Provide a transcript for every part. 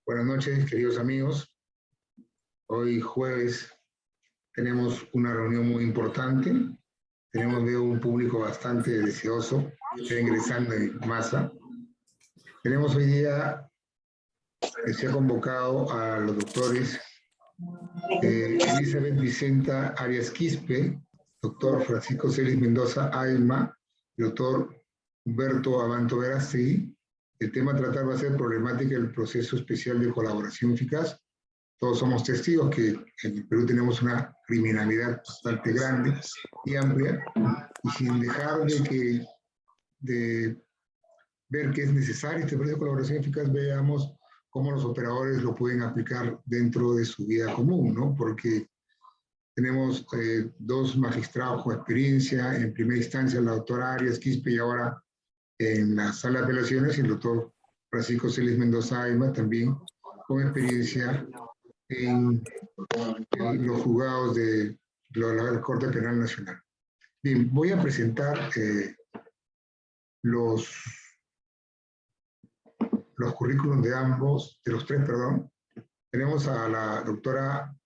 Buenas noches, queridos amigos. Hoy jueves tenemos una reunión muy importante. Veo un público bastante deseoso, está ingresando en masa. Tenemos hoy día, se ha convocado a los doctores Elizabeth Vicenta Arias Quispe, doctor Francisco Celis Mendoza Aima, doctor Humberto Abanto Verástegui. El tema a tratar va a ser problemática del proceso especial de colaboración eficaz. Todos somos testigos que en el Perú tenemos una criminalidad bastante grande y amplia, y sin dejar de ver que es necesario este proceso de colaboración eficaz, veamos cómo los operadores lo pueden aplicar dentro de su vida común, ¿no? Porque tenemos dos magistrados con experiencia, en primera instancia la doctora Arias Quispe y ahora en la sala de apelaciones, y el doctor Francisco Celis Mendoza Aima, también con experiencia en los juzgados de la Corte Penal Nacional. Bien, voy a presentar los currículums de los tres, perdón. Tenemos a la doctora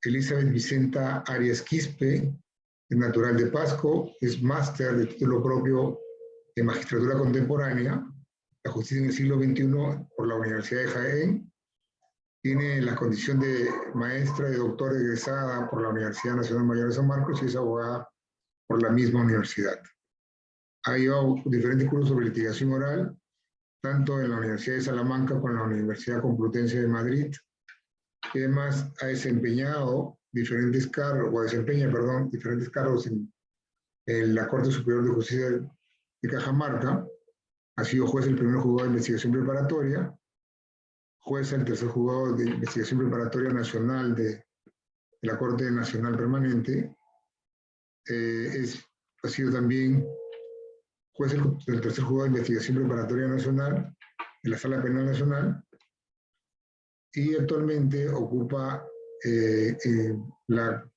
Elizabeth Vicenta Arias Quispe, es natural de Pasco, es máster de título propio de Magistratura Contemporánea, la Justicia en el siglo XXI por la Universidad de Jaén. Tiene la condición de maestra y doctora egresada por la Universidad Nacional Mayor de San Marcos y es abogada por la misma universidad. Ha llevado diferentes cursos sobre litigación oral, tanto en la Universidad de Salamanca como en la Universidad Complutense de Madrid. Y además ha desempeñado diferentes cargos en la Corte Superior de Justicia de Cajamarca. Ha sido juez del primer juzgado de investigación preparatoria, juez del tercer juzgado de investigación preparatoria nacional de la Corte Nacional Permanente. Ha sido también juez del tercer juzgado de investigación preparatoria nacional en la Sala Penal Nacional, y actualmente ocupa la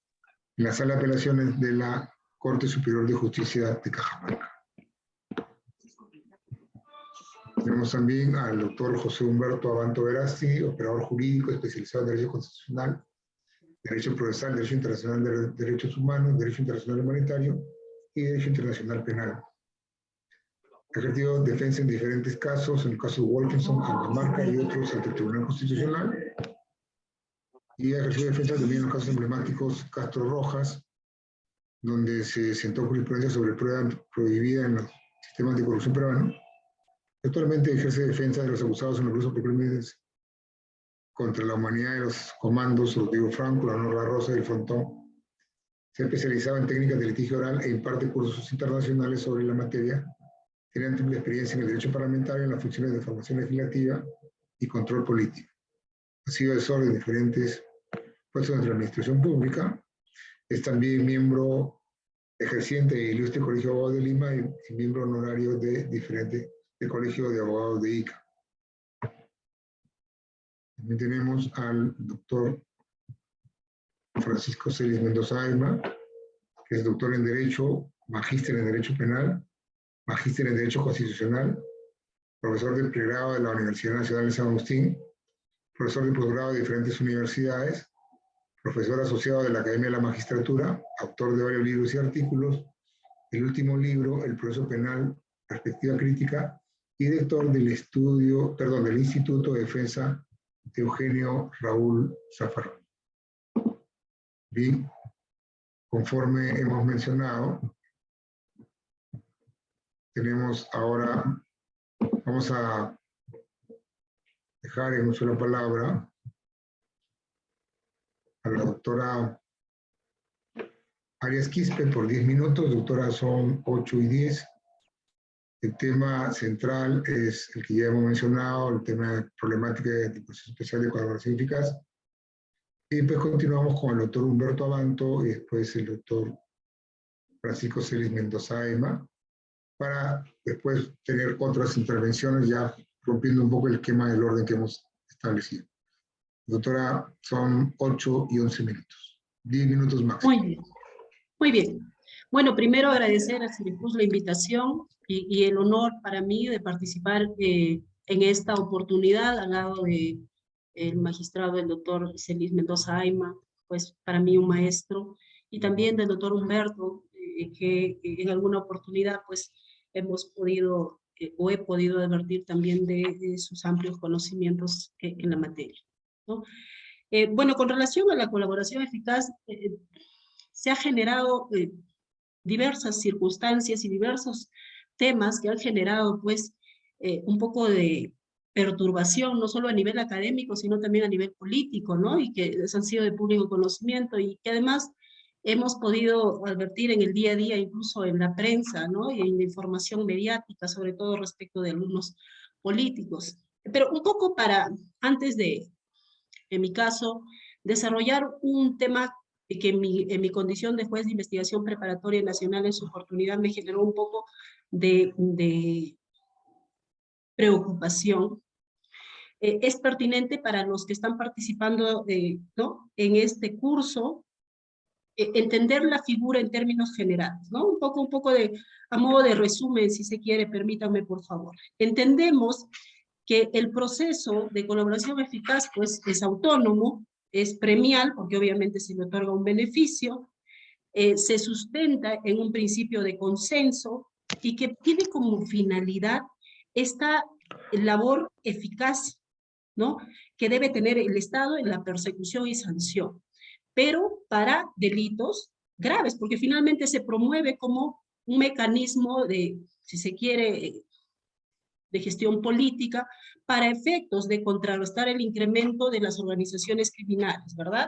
Sala de Apelaciones de la Corte Superior de Justicia de Cajamarca. Tenemos también al doctor José Humberto Abanto Verástegui, operador jurídico especializado en Derecho Constitucional, Derecho Procesal, Derecho Internacional de Derechos Humanos, Derecho Internacional Humanitario y Derecho Internacional Penal. Ha ejercido defensa en diferentes casos, en el caso de Wilkinson, Cajamarca y otros ante el Tribunal Constitucional. Y ha ejercido defensa también en los casos emblemáticos Castro Rojas, donde se sentó jurisprudencia sobre prueba prohibida en los sistemas de corrupción peruanos. Actualmente ejerce defensa de los acusados en los procesos por crímenes contra la humanidad de los comandos Rodrigo Franco, la Honor Rosa y el Frontón. Se ha especializado en técnicas de litigio oral e imparte cursos internacionales sobre la materia. Tiene amplia experiencia en el derecho parlamentario, en las funciones de formación legislativa y control político. Ha sido asesor de diferentes puestos de la administración pública. Es también miembro ejerciente del Ilustre Colegio de Abogados de Lima y miembro honorario del Colegio de Abogados de Ica. También tenemos al doctor Francisco Celis Mendoza Aima, que es doctor en Derecho, magíster en Derecho Penal, magíster en Derecho Constitucional, profesor de pregrado de la Universidad Nacional de San Agustín, profesor de posgrado de diferentes universidades, profesor asociado de la Academia de la Magistratura, autor de varios libros y artículos. El último libro, El Proceso Penal, Perspectiva Crítica, y director del Instituto de Defensa de Eugenio Raúl Zaffaroni. Bien, conforme hemos mencionado, tenemos ahora, vamos a dejar en una sola palabra a la doctora Arias Quispe por 10 minutos. Doctora, son 8 y 10. El tema central es el que ya hemos mencionado, el tema de problemática de proceso especial de colaboración eficaz. Y después continuamos con el doctor Humberto Abanto y después el doctor Francisco Celis Mendoza Aima, para después tener otras intervenciones ya rompiendo un poco el esquema del orden que hemos establecido. Doctora, son 8 y 11 minutos. 10 minutos máximo. Muy bien. Muy bien. Bueno, primero agradecer a Cineplus la invitación y el honor para mí de participar en esta oportunidad al lado de el magistrado, el doctor Celis Mendoza Ayma, pues para mí un maestro, y también del doctor Humberto, que en alguna oportunidad pues hemos podido, o he podido advertir también de sus amplios conocimientos en la materia, ¿no? Bueno, con relación a la colaboración eficaz, se ha generado diversas circunstancias y diversos temas que han generado pues un poco de perturbación, no solo a nivel académico, sino también a nivel político, ¿no? Y que han sido de público conocimiento y que además hemos podido advertir en el día a día, incluso en la prensa, ¿no? Y en la información mediática, sobre todo respecto de algunos políticos. Pero un poco para, antes de, en mi caso, desarrollar un tema que en mi condición de juez de investigación preparatoria nacional en su oportunidad me generó un poco de preocupación. Es pertinente para los que están participando ¿no? en este curso entender la figura en términos generales, ¿no? Un poco de, a modo de resumen, si se quiere, permítanme por favor. Entendemos que el proceso de colaboración eficaz pues es autónomo, es premial, porque obviamente se le otorga un beneficio, se sustenta en un principio de consenso y que tiene como finalidad esta labor eficaz, ¿no? Que debe tener el Estado en la persecución y sanción, pero para delitos graves, porque finalmente se promueve como un mecanismo de, si se quiere, de gestión política para efectos de contrarrestar el incremento de las organizaciones criminales, ¿verdad?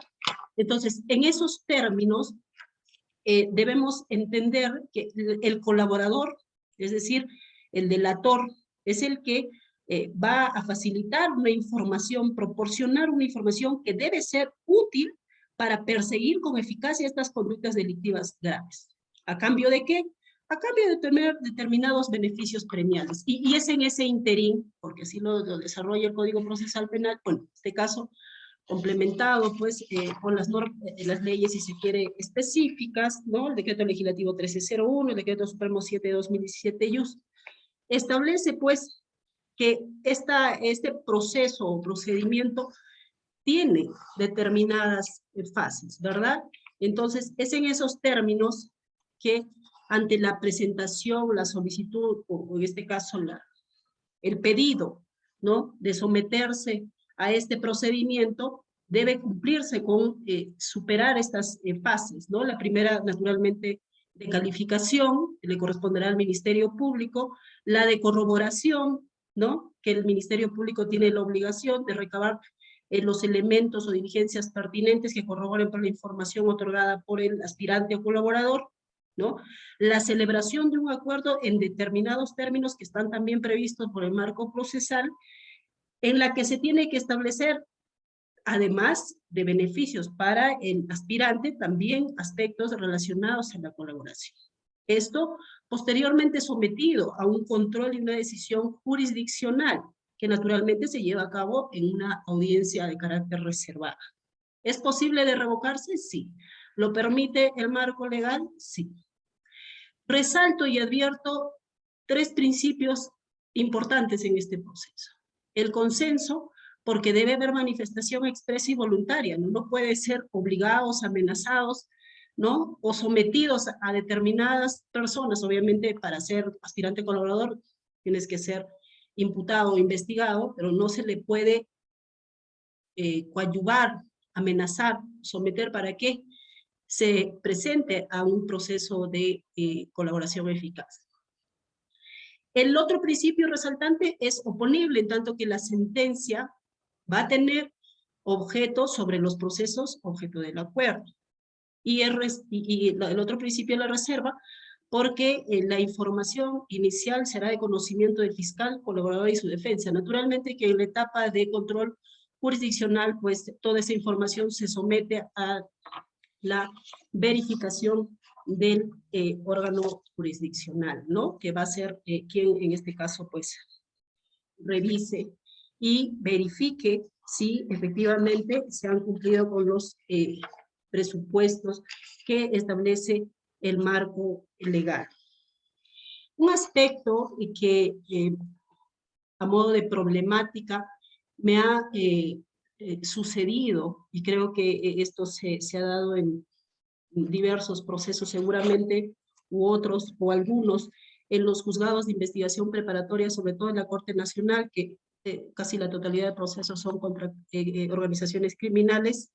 Entonces, en esos términos, debemos entender que el colaborador, es decir, el delator, es el que va a facilitar una información, proporcionar una información que debe ser útil para perseguir con eficacia estas conductas delictivas graves. ¿A cambio de qué? A cambio de tener determinados beneficios premiales. Y es en ese interín, porque así lo desarrolla el Código Procesal Penal, bueno, en este caso, complementado pues con las leyes, si se quiere, específicas, ¿no? El Decreto Legislativo 1301, el Decreto Supremo 7 de 2017 establece pues que este proceso o procedimiento tiene determinadas fases, ¿verdad? Entonces, es en esos términos que ante la presentación, la solicitud, o en este caso el pedido, ¿no? De someterse a este procedimiento, debe cumplirse con superar estas fases, ¿no? La primera, naturalmente, de calificación, le corresponderá al Ministerio Público, la de corroboración, ¿no? Que el Ministerio Público tiene la obligación de recabar los elementos o diligencias pertinentes que corroboren por la información otorgada por el aspirante o colaborador, ¿no? La celebración de un acuerdo en determinados términos que están también previstos por el marco procesal, en la que se tiene que establecer, además de beneficios para el aspirante, también aspectos relacionados a la colaboración. Esto posteriormente sometido a un control y una decisión jurisdiccional, que naturalmente se lleva a cabo en una audiencia de carácter reservada. ¿Es posible de revocarse? Sí. ¿Lo permite el marco legal? Sí. Resalto y advierto tres principios importantes en este proceso. El consenso, porque debe haber manifestación expresa y voluntaria, ¿no? No puede ser obligados, amenazados, ¿no? O sometidos a determinadas personas. Obviamente, para ser aspirante colaborador tienes que ser imputado o investigado, pero no se le puede coadyuvar, amenazar, someter, ¿para qué? Se presente a un proceso de colaboración eficaz. El otro principio resaltante es oponible, en tanto que la sentencia va a tener objeto sobre los procesos objeto del acuerdo. Y el otro principio la reserva, porque la información inicial será de conocimiento del fiscal, colaborador y su defensa. Naturalmente que en la etapa de control jurisdiccional, pues toda esa información se somete a la verificación del órgano jurisdiccional, ¿no? Que va a ser quien en este caso, pues, revise y verifique si efectivamente se han cumplido con los presupuestos que establece el marco legal. Un aspecto que a modo de problemática me ha sucedido, y creo que esto se ha dado en diversos procesos seguramente, u otros, o algunos, en los juzgados de investigación preparatoria, sobre todo en la Corte Nacional, que casi la totalidad de procesos son contra organizaciones criminales,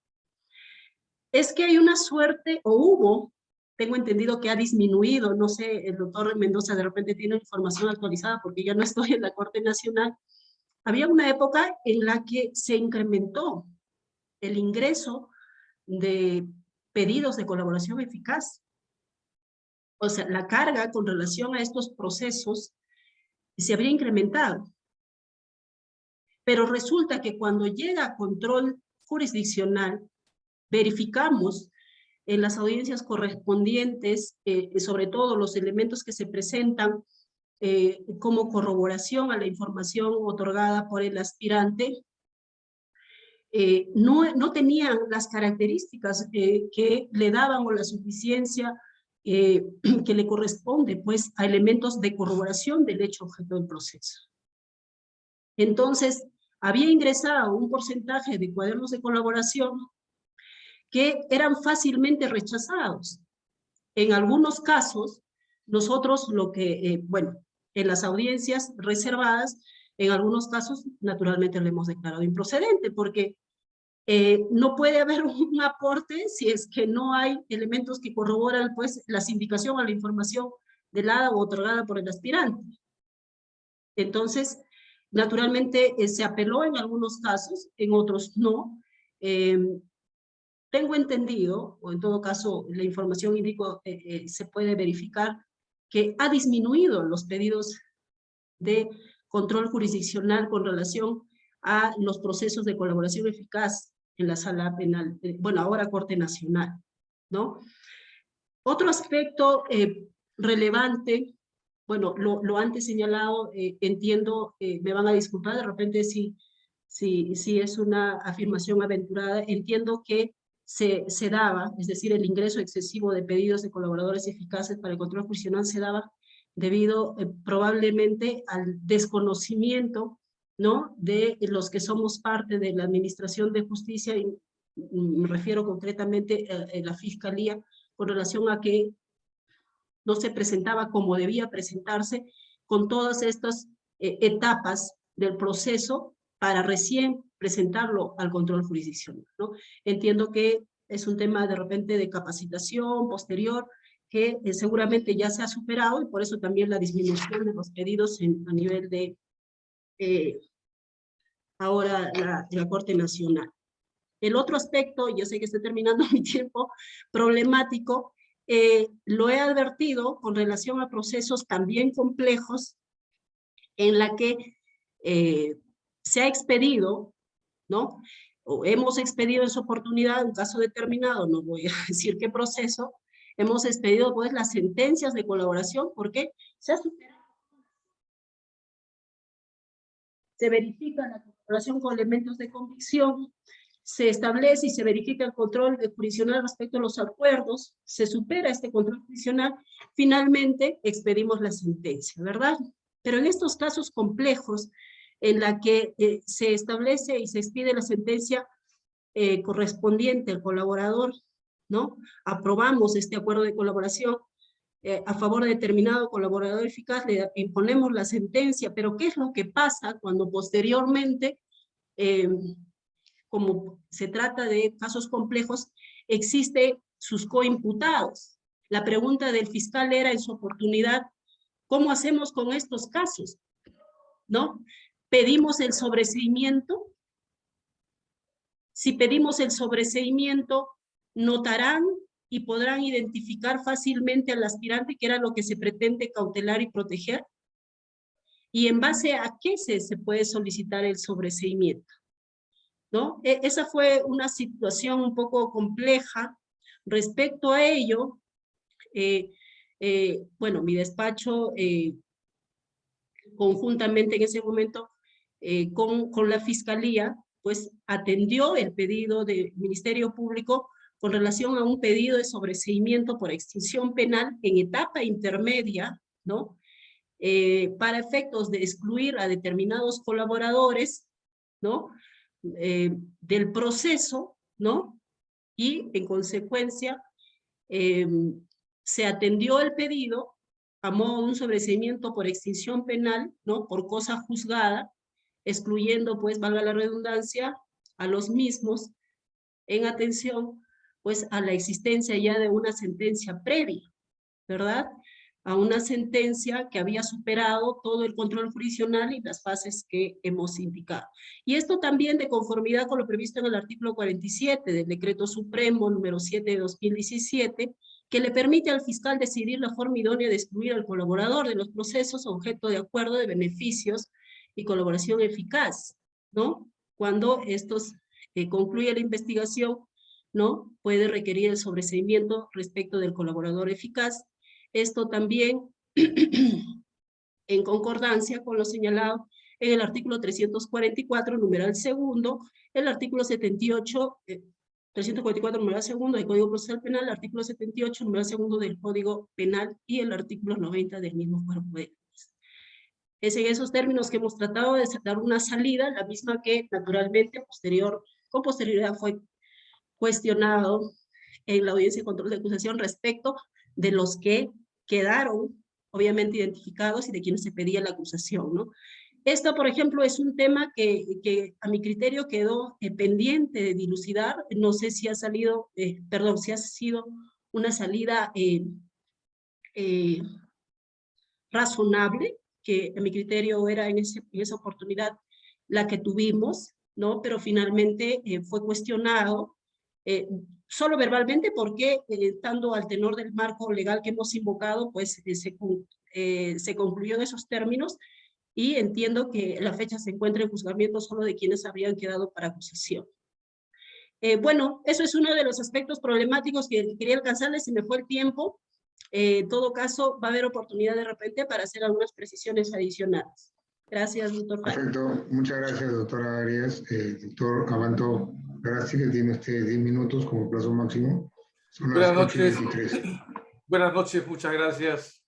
es que hay una suerte, o hubo, tengo entendido que ha disminuido, no sé, el doctor Mendoza de repente tiene información actualizada porque ya no estoy en la Corte Nacional, había una época en la que se incrementó el ingreso de pedidos de colaboración eficaz. O sea, la carga con relación a estos procesos se habría incrementado. Pero resulta que cuando llega a control jurisdiccional, verificamos en las audiencias correspondientes, sobre todo los elementos que se presentan como corroboración a la información otorgada por el aspirante, no tenían las características que le daban o la suficiencia que le corresponde pues, a elementos de corroboración del hecho objeto del proceso. Entonces, había ingresado un porcentaje de cuadernos de colaboración que eran fácilmente rechazados. En algunos casos, nosotros lo que, bueno, en las audiencias reservadas, en algunos casos, naturalmente lo hemos declarado improcedente, porque no puede haber un aporte si es que no hay elementos que corroboran pues, la sindicación o la información dada o otorgada por el aspirante. Entonces, naturalmente se apeló en algunos casos, en otros no. Tengo entendido, o en todo caso la información indico, se puede verificar, que ha disminuido los pedidos de control jurisdiccional con relación a los procesos de colaboración eficaz en la sala penal, bueno, ahora Corte Nacional, ¿no? Otro aspecto relevante, bueno, lo antes señalado, entiendo, me van a disculpar de repente si es una afirmación aventurada, entiendo que se daba, es decir, el ingreso excesivo de pedidos de colaboradores eficaces para el control jurisdiccional se daba debido probablemente al desconocimiento, ¿no?, de los que somos parte de la Administración de Justicia, y me refiero concretamente a la Fiscalía, con relación a que no se presentaba como debía presentarse con todas estas etapas del proceso para recién presentarlo al control jurisdiccional, ¿no? Entiendo que es un tema de repente de capacitación posterior que seguramente ya se ha superado, y por eso también la disminución de los pedidos a nivel de ahora la Corte Nacional. El otro aspecto, yo sé que estoy terminando mi tiempo, problemático, lo he advertido con relación a procesos también complejos en la que se ha expedido, ¿no? O hemos expedido en su oportunidad, un caso determinado, no voy a decir qué proceso, hemos expedido pues las sentencias de colaboración porque se ha superado. Se verifica la colaboración con elementos de convicción, se establece y se verifica el control jurisdiccional respecto a los acuerdos, se supera este control jurisdiccional, finalmente expedimos la sentencia, ¿verdad? Pero en estos casos complejos, en la que se establece y se expide la sentencia correspondiente al colaborador, ¿no? Aprobamos este acuerdo de colaboración a favor de determinado colaborador eficaz, le imponemos la sentencia, pero ¿qué es lo que pasa cuando posteriormente, como se trata de casos complejos, existe sus coimputados? La pregunta del fiscal era en su oportunidad, ¿cómo hacemos con estos casos? ¿No? ¿Pedimos el sobreseimiento? Si pedimos el sobreseimiento, notarán y podrán identificar fácilmente al aspirante, que era lo que se pretende cautelar y proteger. ¿Y en base a qué se puede solicitar el sobreseimiento? ¿No? Esa fue una situación un poco compleja. Respecto a ello, bueno, mi despacho, conjuntamente en ese momento con la Fiscalía, pues atendió el pedido del Ministerio Público con relación a un pedido de sobreseimiento por extinción penal en etapa intermedia, ¿no? Para efectos de excluir a determinados colaboradores, ¿no?, del proceso, ¿no? Y en consecuencia se atendió el pedido a modo de un sobreseimiento por extinción penal, ¿no? Por cosa juzgada, excluyendo, pues, valga la redundancia, a los mismos en atención, pues, a la existencia ya de una sentencia previa, ¿verdad? A una sentencia que había superado todo el control jurisdiccional y las fases que hemos indicado. Y esto también de conformidad con lo previsto en el artículo 47 del Decreto Supremo número 7 de 2017, que le permite al fiscal decidir la forma idónea de excluir al colaborador de los procesos objeto de acuerdo de beneficios y colaboración eficaz, ¿no? Cuando estos concluye la investigación, ¿no? Puede requerir el sobreseimiento respecto del colaborador eficaz. Esto también en concordancia con lo señalado en el artículo 344, numeral segundo, el artículo 78, 344, numeral segundo del Código Procesal Penal, el artículo 78, numeral segundo del Código Penal y el artículo 90 del mismo cuerpo de leyes. Es en esos términos que hemos tratado de dar una salida, la misma que naturalmente con posterioridad fue cuestionado en la audiencia de control de acusación respecto de los que quedaron obviamente identificados y de quienes se pedía la acusación, ¿no? Esto, por ejemplo, es un tema que a mi criterio quedó pendiente de dilucidar. No sé si ha salido, si ha sido una salida razonable, que a mi criterio era en esa oportunidad la que tuvimos, ¿no? Pero finalmente fue cuestionado solo verbalmente porque estando al tenor del marco legal que hemos invocado, pues se concluyó en esos términos y entiendo que la fecha se encuentra en juzgamiento solo de quienes habrían quedado para acusación. Bueno, eso es uno de los aspectos problemáticos que quería alcanzarles, se me fue el tiempo. En todo caso, va a haber oportunidad de repente para hacer algunas precisiones adicionales. Gracias, doctor. Perfecto, muchas gracias, doctora Arias. Doctor Abanto Verástegui, que tiene usted 10 minutos como plazo máximo. Son las 8:23. Buenas noches, muchas gracias.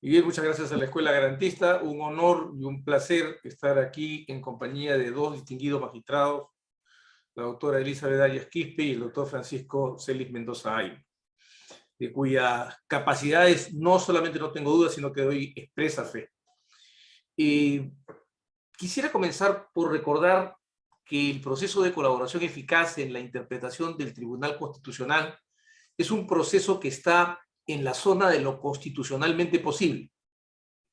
Miguel, muchas gracias a la Escuela Garantista. Un honor y un placer estar aquí en compañía de dos distinguidos magistrados, la doctora Elizabeth Arias Quispe y el doctor Francisco Celis Mendoza Ay, de cuyas capacidades no solamente no tengo dudas, sino que doy expresa fe. Quisiera comenzar por recordar que el proceso de colaboración eficaz en la interpretación del Tribunal Constitucional es un proceso que está en la zona de lo constitucionalmente posible,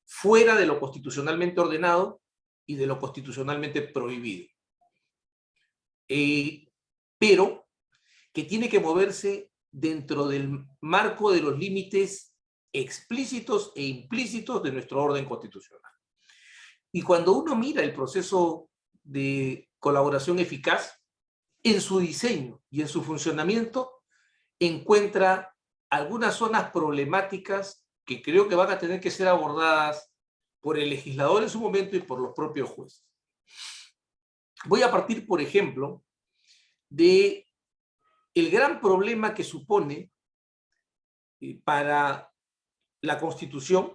fuera de lo constitucionalmente ordenado y de lo constitucionalmente prohibido. Pero que tiene que moverse dentro del marco de los límites explícitos e implícitos de nuestro orden constitucional. Y cuando uno mira el proceso de colaboración eficaz, en su diseño y en su funcionamiento, encuentra algunas zonas problemáticas que creo que van a tener que ser abordadas por el legislador en su momento y por los propios jueces. Voy a partir, por ejemplo, de el gran problema que supone para la Constitución,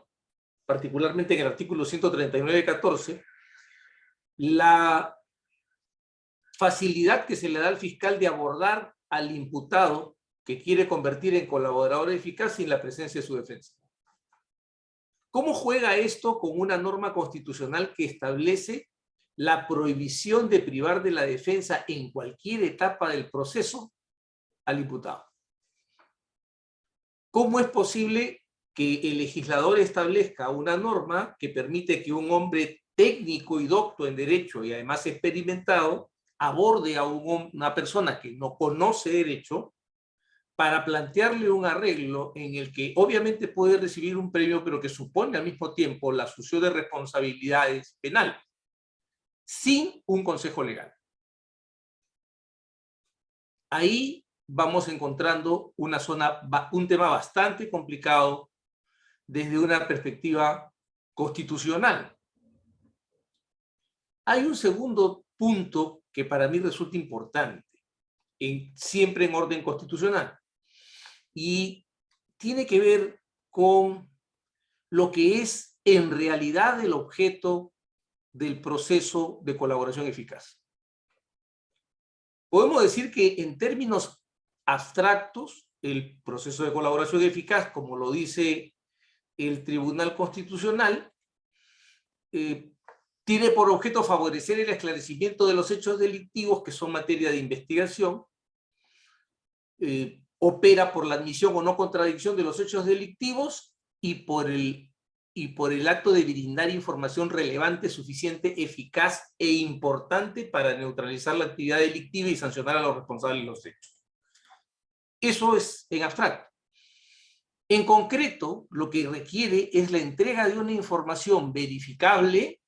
particularmente en el artículo 139.14, la facilidad que se le da al fiscal de abordar al imputado que quiere convertir en colaborador eficaz sin la presencia de su defensa. ¿Cómo juega esto con una norma constitucional que establece la prohibición de privar de la defensa en cualquier etapa del proceso al imputado? ¿Cómo es posible que el legislador establezca una norma que permite que un hombre técnico y docto en derecho y además experimentado aborde a una persona que no conoce derecho para plantearle un arreglo en el que obviamente puede recibir un premio, pero que supone al mismo tiempo la asunción de responsabilidades penales, sin un consejo legal? Ahí vamos encontrando un tema bastante complicado desde una perspectiva constitucional. Hay un segundo punto que para mí resulta importante, siempre en orden constitucional, y tiene que ver con lo que es en realidad el objeto del proceso de colaboración eficaz. podemos decir que en términos abstractos, el proceso de colaboración eficaz, como lo dice el Tribunal Constitucional, tiene por objeto favorecer el esclarecimiento de los hechos delictivos que son materia de investigación, opera por la admisión o no contradicción de los hechos delictivos y por el acto de brindar información relevante, suficiente, eficaz e importante para neutralizar la actividad delictiva y sancionar a los responsables de los hechos. Eso es en abstracto. En concreto, lo que requiere es la entrega de una información verificable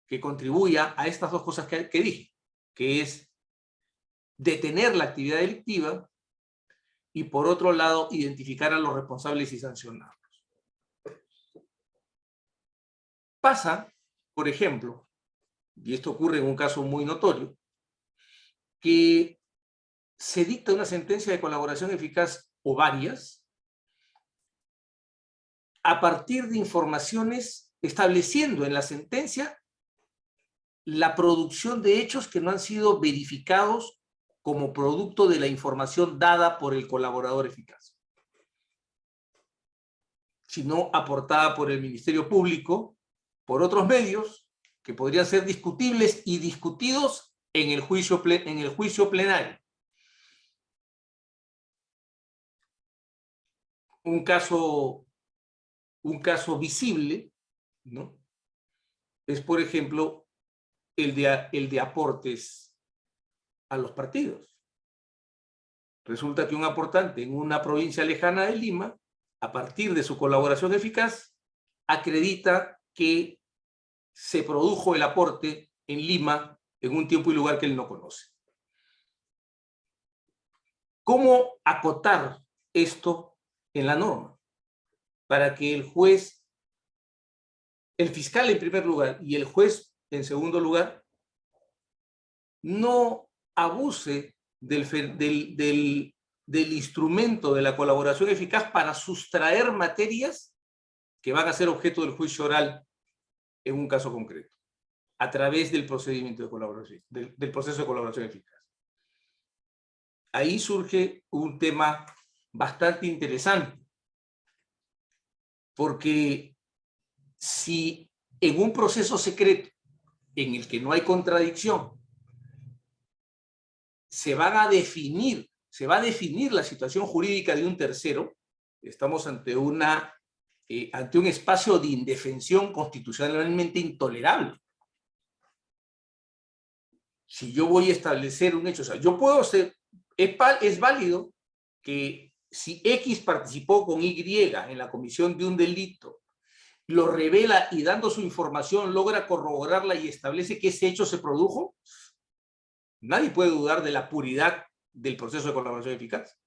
que contribuya a estas dos cosas que dije, que es detener la actividad delictiva y, por otro lado, identificar a los responsables y sancionarlos. Pasa, por ejemplo, y esto ocurre en un caso muy notorio, que se dicta una sentencia de colaboración eficaz o varias a partir de informaciones estableciendo en la sentencia la producción de hechos que no han sido verificados como producto de la información dada por el colaborador eficaz, sino aportada por el Ministerio Público, por otros medios que podrían ser discutibles y discutidos en el juicio plenario. Un caso visible, ¿no?, es, por ejemplo, el de aportes a los partidos. Resulta que un aportante en una provincia lejana de Lima, a partir de su colaboración eficaz, acredita que se produjo el aporte en Lima en un tiempo y lugar que él no conoce. ¿Cómo acotar esto en la norma? Para que el juez, el fiscal en primer lugar y el juez en segundo lugar, no abuse del instrumento de la colaboración eficaz para sustraer materias que van a ser objeto del juicio oral en un caso concreto, a través del procedimiento de colaboración, del proceso de colaboración eficaz. Ahí surge un tema bastante interesante, porque si en un proceso secreto en el que no hay contradicción se va a definir la situación jurídica de un tercero, estamos ante un espacio de indefensión constitucionalmente intolerable. Si yo voy a establecer un hecho, o sea, yo puedo ser, es válido que si X participó con Y en la comisión de un delito, lo revela y dando su información logra corroborarla y establece que ese hecho se produjo, nadie puede dudar de la puridad del proceso de colaboración eficaz.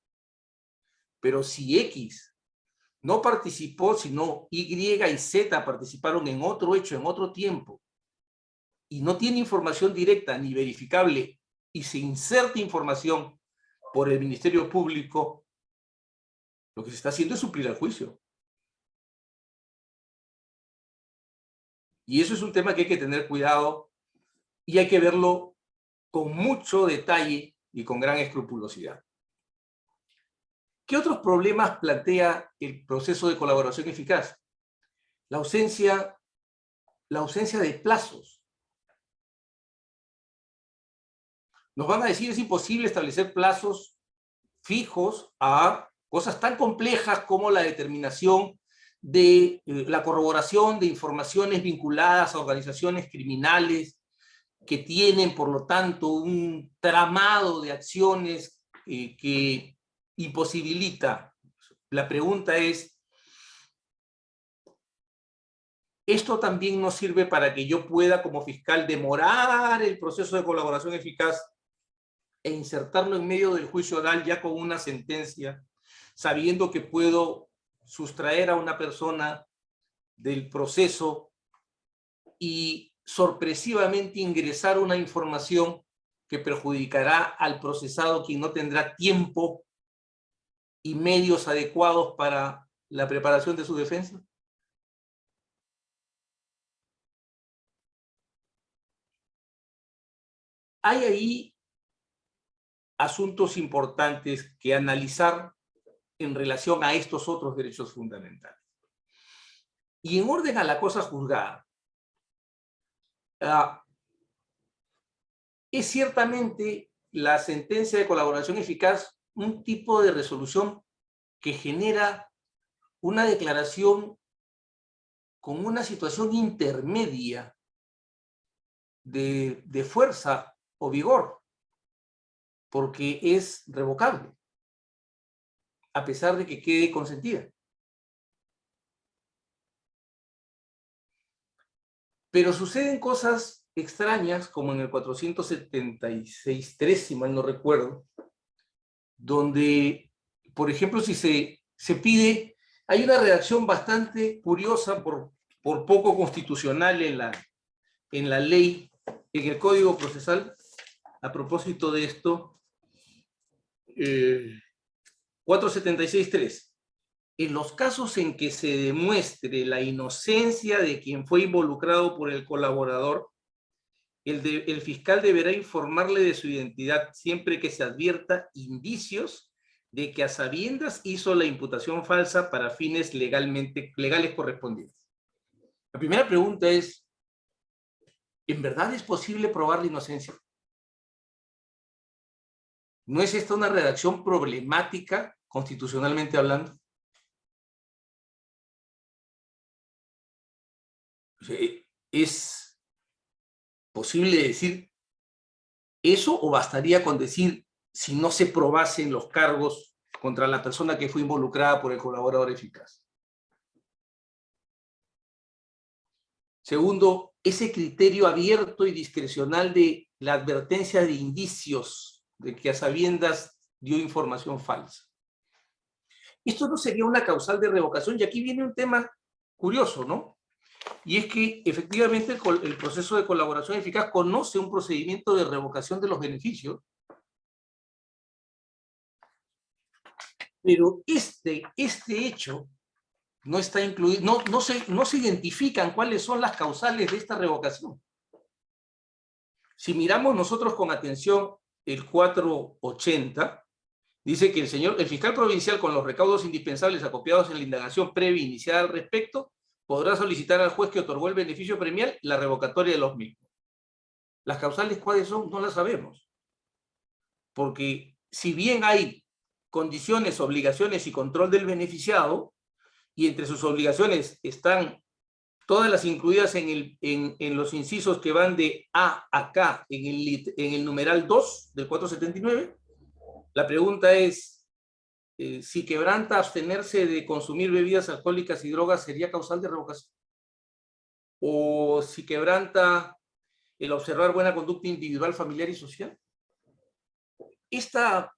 Pero si X no participó, sino Y y Z participaron en otro hecho, en otro tiempo, y no tiene información directa ni verificable, y se inserta información por el Ministerio Público, lo que se está haciendo es suplir al juicio. Y eso es un tema que hay que tener cuidado y hay que verlo con mucho detalle y con gran escrupulosidad. ¿Qué otros problemas plantea el proceso de colaboración eficaz? La ausencia de plazos. Nos van a decir, es imposible establecer plazos fijos a cosas tan complejas como la determinación de la corroboración de informaciones vinculadas a organizaciones criminales que tienen, por lo tanto, un tramado de acciones que imposibilita. La pregunta es, ¿esto también nos sirve para que yo pueda, como fiscal, demorar el proceso de colaboración eficaz e insertarlo en medio del juicio oral ya con una sentencia, sabiendo que puedo sustraer a una persona del proceso y sorpresivamente ingresar una información que perjudicará al procesado, quien no tendrá tiempo y medios adecuados para la preparación de su defensa? Hay ahí asuntos importantes que analizar en relación a estos otros derechos fundamentales. Y en orden a la cosa juzgada, es ciertamente la sentencia de colaboración eficaz un tipo de resolución que genera una declaración con una situación intermedia de fuerza o vigor, porque es revocable, a pesar de que quede consentida. Pero suceden cosas extrañas, como en el 476.3, si mal no recuerdo, donde, por ejemplo, si se pide, hay una redacción bastante curiosa, por poco constitucional en la ley, en el Código Procesal, a propósito de esto, 476.3. En los casos en que se demuestre la inocencia de quien fue involucrado por el colaborador, el fiscal deberá informarle de su identidad siempre que se advierta indicios de que a sabiendas hizo la imputación falsa para fines legales correspondientes. La primera pregunta es, ¿en verdad es posible probar la inocencia? ¿No es esta una redacción problemática constitucionalmente hablando? ¿Es posible decir eso o bastaría con decir si no se probasen los cargos contra la persona que fue involucrada por el colaborador eficaz? Segundo, ese criterio abierto y discrecional de la advertencia de indicios de que a sabiendas dio información falsa. Esto no sería una causal de revocación, y aquí viene un tema curioso, ¿no? Y es que efectivamente el proceso de colaboración eficaz conoce un procedimiento de revocación de los beneficios, pero este hecho no está incluido, no se identifican cuáles son las causales de esta revocación. Si miramos nosotros con atención el 480, dice que el fiscal provincial, con los recaudos indispensables acopiados en la indagación previa iniciada al respecto, podrá solicitar al juez que otorgó el beneficio premial la revocatoria de los mismos. Las causales, ¿cuáles son? No las sabemos. Porque si bien hay condiciones, obligaciones y control del beneficiado, y entre sus obligaciones están todas las incluidas en los incisos que van de A a K en el numeral 2 del 479, la pregunta es, si quebranta abstenerse de consumir bebidas alcohólicas y drogas, ¿sería causal de revocación? O si quebranta el observar buena conducta individual, familiar y social. Esta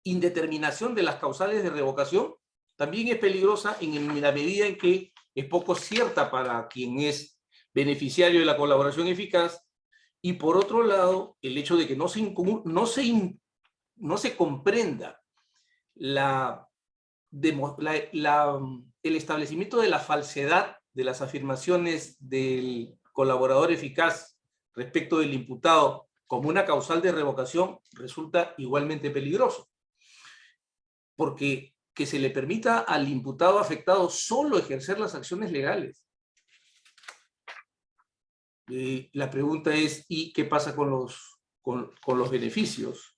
indeterminación de las causales de revocación también es peligrosa en la medida en que es poco cierta para quien es beneficiario de la colaboración eficaz, y por otro lado, el hecho de que no se comprenda el establecimiento de la falsedad de las afirmaciones del colaborador eficaz respecto del imputado como una causal de revocación resulta igualmente peligroso. Porque que se le permita al imputado afectado solo ejercer las acciones legales. La pregunta es, ¿y qué pasa con los beneficios?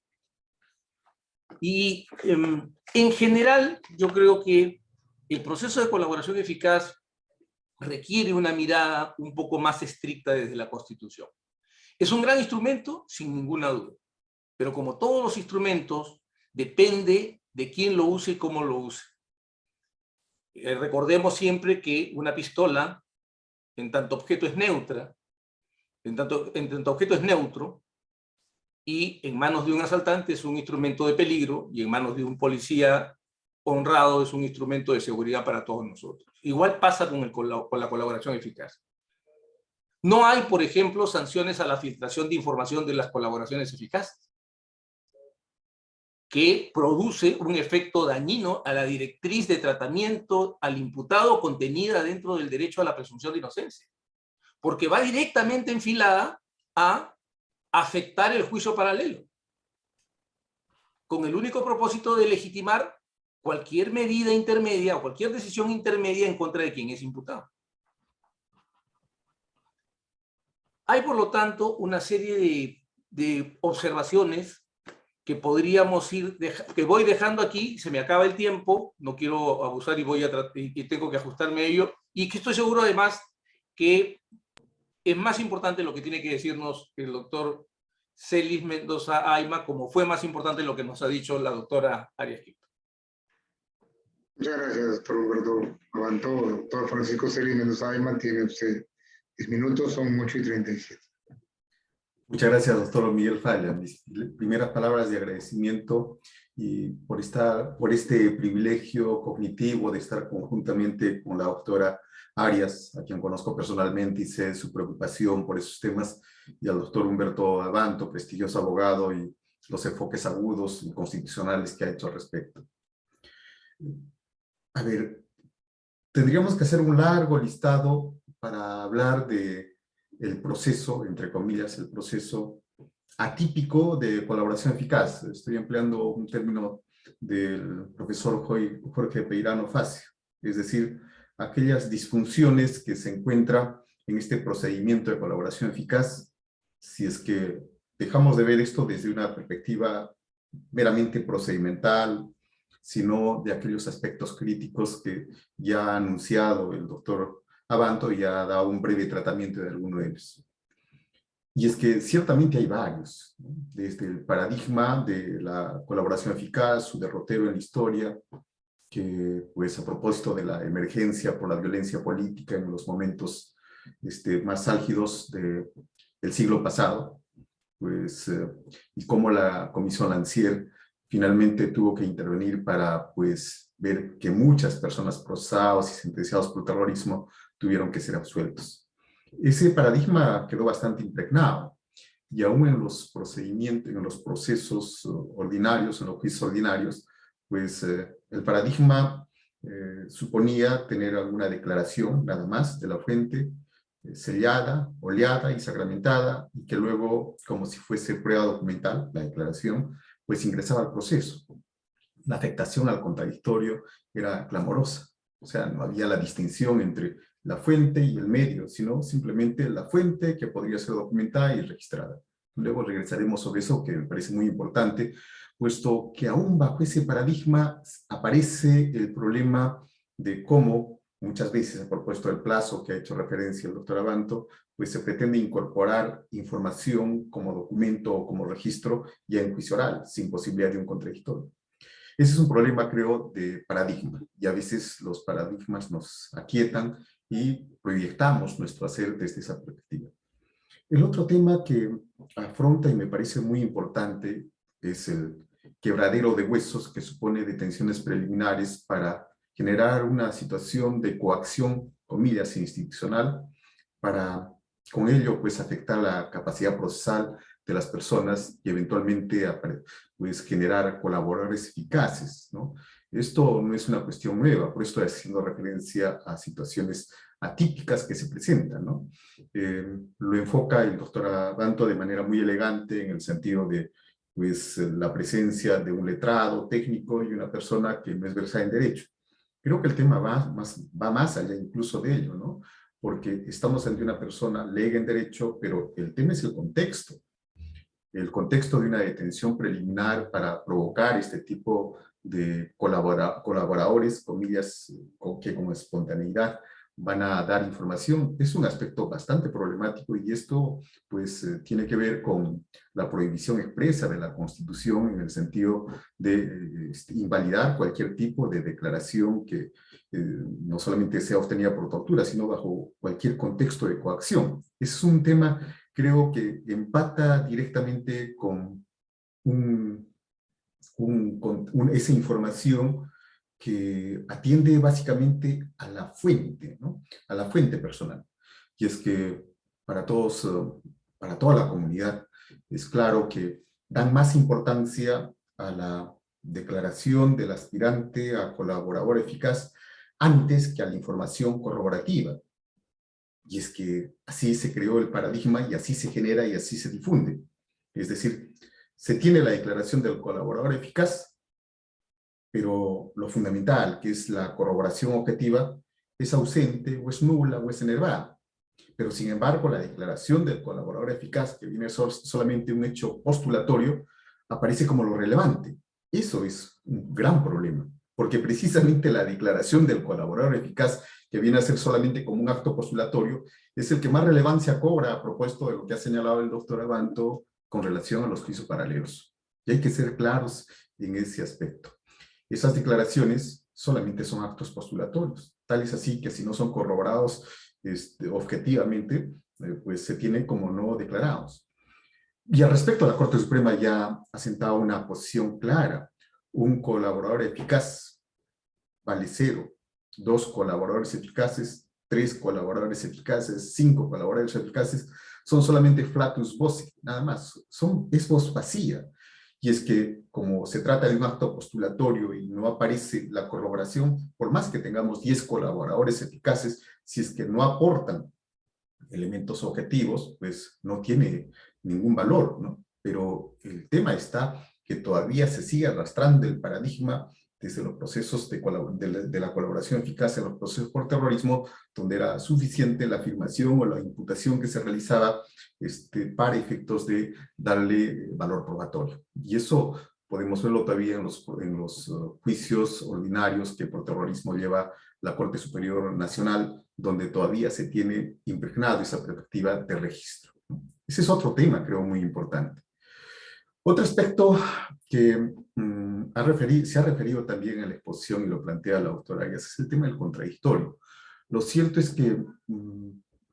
Y en general, yo creo que el proceso de colaboración eficaz requiere una mirada un poco más estricta desde la Constitución. Es un gran instrumento, sin ninguna duda, pero como todos los instrumentos, depende de quién lo use y cómo lo use. Recordemos siempre que una pistola, en tanto objeto es neutra, en tanto objeto es neutro, y en manos de un asaltante es un instrumento de peligro, y en manos de un policía honrado es un instrumento de seguridad para todos nosotros. Igual pasa con la colaboración eficaz. No hay, por ejemplo, sanciones a la filtración de información de las colaboraciones eficaces, que produce un efecto dañino a la directriz de tratamiento al imputado contenida dentro del derecho a la presunción de inocencia, porque va directamente enfilada a afectar el juicio paralelo. con el único propósito de legitimar cualquier medida intermedia o cualquier decisión intermedia en contra de quien es imputado. Hay, por lo tanto, una serie de observaciones que podríamos ir, que voy dejando aquí, se me acaba el tiempo, no quiero abusar y tengo que ajustarme a ello, y que estoy seguro además que es más importante lo que tiene que decirnos el doctor Celis Mendoza Ayma, como fue más importante lo que nos ha dicho la doctora Arias Quinto. Muchas gracias, doctor Humberto Abanto. Doctor Francisco Celis Mendoza Ayma, tiene usted 10 minutos, son 8:37. Muchas gracias, doctor Miguel Falla. Mis primeras palabras de agradecimiento y por este privilegio cognitivo de estar conjuntamente con la doctora Arias, a quien conozco personalmente y sé su preocupación por esos temas, y al doctor Humberto Abanto, prestigioso abogado, y los enfoques agudos y constitucionales que ha hecho al respecto. A ver, tendríamos que hacer un largo listado para hablar de el proceso, entre comillas, el proceso atípico de colaboración eficaz. Estoy empleando un término del profesor Jorge Peirano Facio, es decir, aquellas disfunciones que se encuentran en este procedimiento de colaboración eficaz, si es que dejamos de ver esto desde una perspectiva meramente procedimental, sino de aquellos aspectos críticos que ya ha anunciado el doctor Abanto y ha dado un breve tratamiento de alguno de ellos. Y es que ciertamente hay varios, ¿no? Desde el paradigma de la colaboración eficaz, su derrotero en la historia, que pues a propósito de la emergencia por la violencia política en los momentos más álgidos del siglo pasado, pues, y cómo la Comisión Lancier finalmente tuvo que intervenir para pues ver que muchas personas procesadas y sentenciados por terrorismo tuvieron que ser absueltos. Ese paradigma quedó bastante impregnado, y aún en los procedimientos, en los procesos ordinarios, en los juicios ordinarios, pues el paradigma suponía tener alguna declaración nada más de la fuente, sellada, oleada y sacramentada, y que luego, como si fuese prueba documental, la declaración, pues ingresaba al proceso. La afectación al contradictorio era clamorosa, o sea, no había la distinción entre la fuente y el medio, sino simplemente la fuente que podría ser documentada y registrada. Luego regresaremos sobre eso, que me parece muy importante, puesto que aún bajo ese paradigma aparece el problema de cómo, muchas veces a propósito del plazo que ha hecho referencia el doctor Abanto, pues se pretende incorporar información como documento o como registro ya en juicio oral, sin posibilidad de un contradictorio. Ese es un problema, creo, de paradigma, y a veces los paradigmas nos aquietan y proyectamos nuestro hacer desde esa perspectiva. El otro tema que afronta y me parece muy importante es el quebradero de huesos que supone detenciones preliminares para generar una situación de coacción, comillas, institucional, para con ello pues afectar la capacidad procesal de las personas y eventualmente pues generar colaboradores eficaces, ¿no? Esto no es una cuestión nueva, por esto estoy haciendo referencia a situaciones atípicas que se presentan, ¿no? Lo enfoca el doctor Abanto de manera muy elegante en el sentido de pues, la presencia de un letrado técnico y una persona que no es versada en derecho. Creo que el tema va más allá incluso de ello, ¿no? Porque estamos ante una persona lega en derecho, pero el tema es el contexto de una detención preliminar para provocar este tipo de colaboradores, comillas, que con espontaneidad van a dar información. Es un aspecto bastante problemático, y esto pues tiene que ver con la prohibición expresa de la Constitución en el sentido de invalidar cualquier tipo de declaración que no solamente sea obtenida por tortura, sino bajo cualquier contexto de coacción. Es un tema, creo, que empata directamente con esa información que atiende básicamente a la fuente, ¿no? A la fuente personal. Y es que para todos, para toda la comunidad, es claro que dan más importancia a la declaración del aspirante a colaborador eficaz antes que a la información corroborativa. Y es que así se creó el paradigma y así se genera y así se difunde. Es decir, Se tiene la declaración del colaborador eficaz, pero lo fundamental, que es la corroboración objetiva, es ausente, o es nula, o es enervada. Pero sin embargo, la declaración del colaborador eficaz, que viene a ser solamente un hecho postulatorio, aparece como lo relevante. Eso es un gran problema, porque precisamente la declaración del colaborador eficaz, que viene a ser solamente como un acto postulatorio, es el que más relevancia cobra a propósito de lo que ha señalado el doctor Abanto con relación a los juicios paralelos. Y hay que ser claros en ese aspecto. Esas declaraciones solamente son actos postulatorios, tal es así que si no son corroborados objetivamente, pues se tienen como no declarados. Y al respecto, la Corte Suprema ya ha sentado una posición clara. Un colaborador eficaz vale 0, 2 colaboradores eficaces, 3 colaboradores eficaces, 5 colaboradores eficaces, son solamente flatus voci, nada más, es voz vacía. Y es que, como se trata de un acto postulatorio y no aparece la corroboración, por más que tengamos 10 colaboradores eficaces, si es que no aportan elementos objetivos, pues no tiene ningún valor, ¿no? Pero el tema está que todavía se sigue arrastrando el paradigma desde los procesos de la colaboración eficaz en los procesos por terrorismo, donde era suficiente la afirmación o la imputación que se realizaba para efectos de darle valor probatorio. Y eso podemos verlo todavía en los juicios ordinarios que por terrorismo lleva la Corte Superior Nacional, donde todavía se tiene impregnado esa perspectiva de registro. Ese es otro tema, creo, muy importante. Otro aspecto que se ha referido también en la exposición y lo plantea la doctora Arias es el tema del contradictorio. Lo cierto es que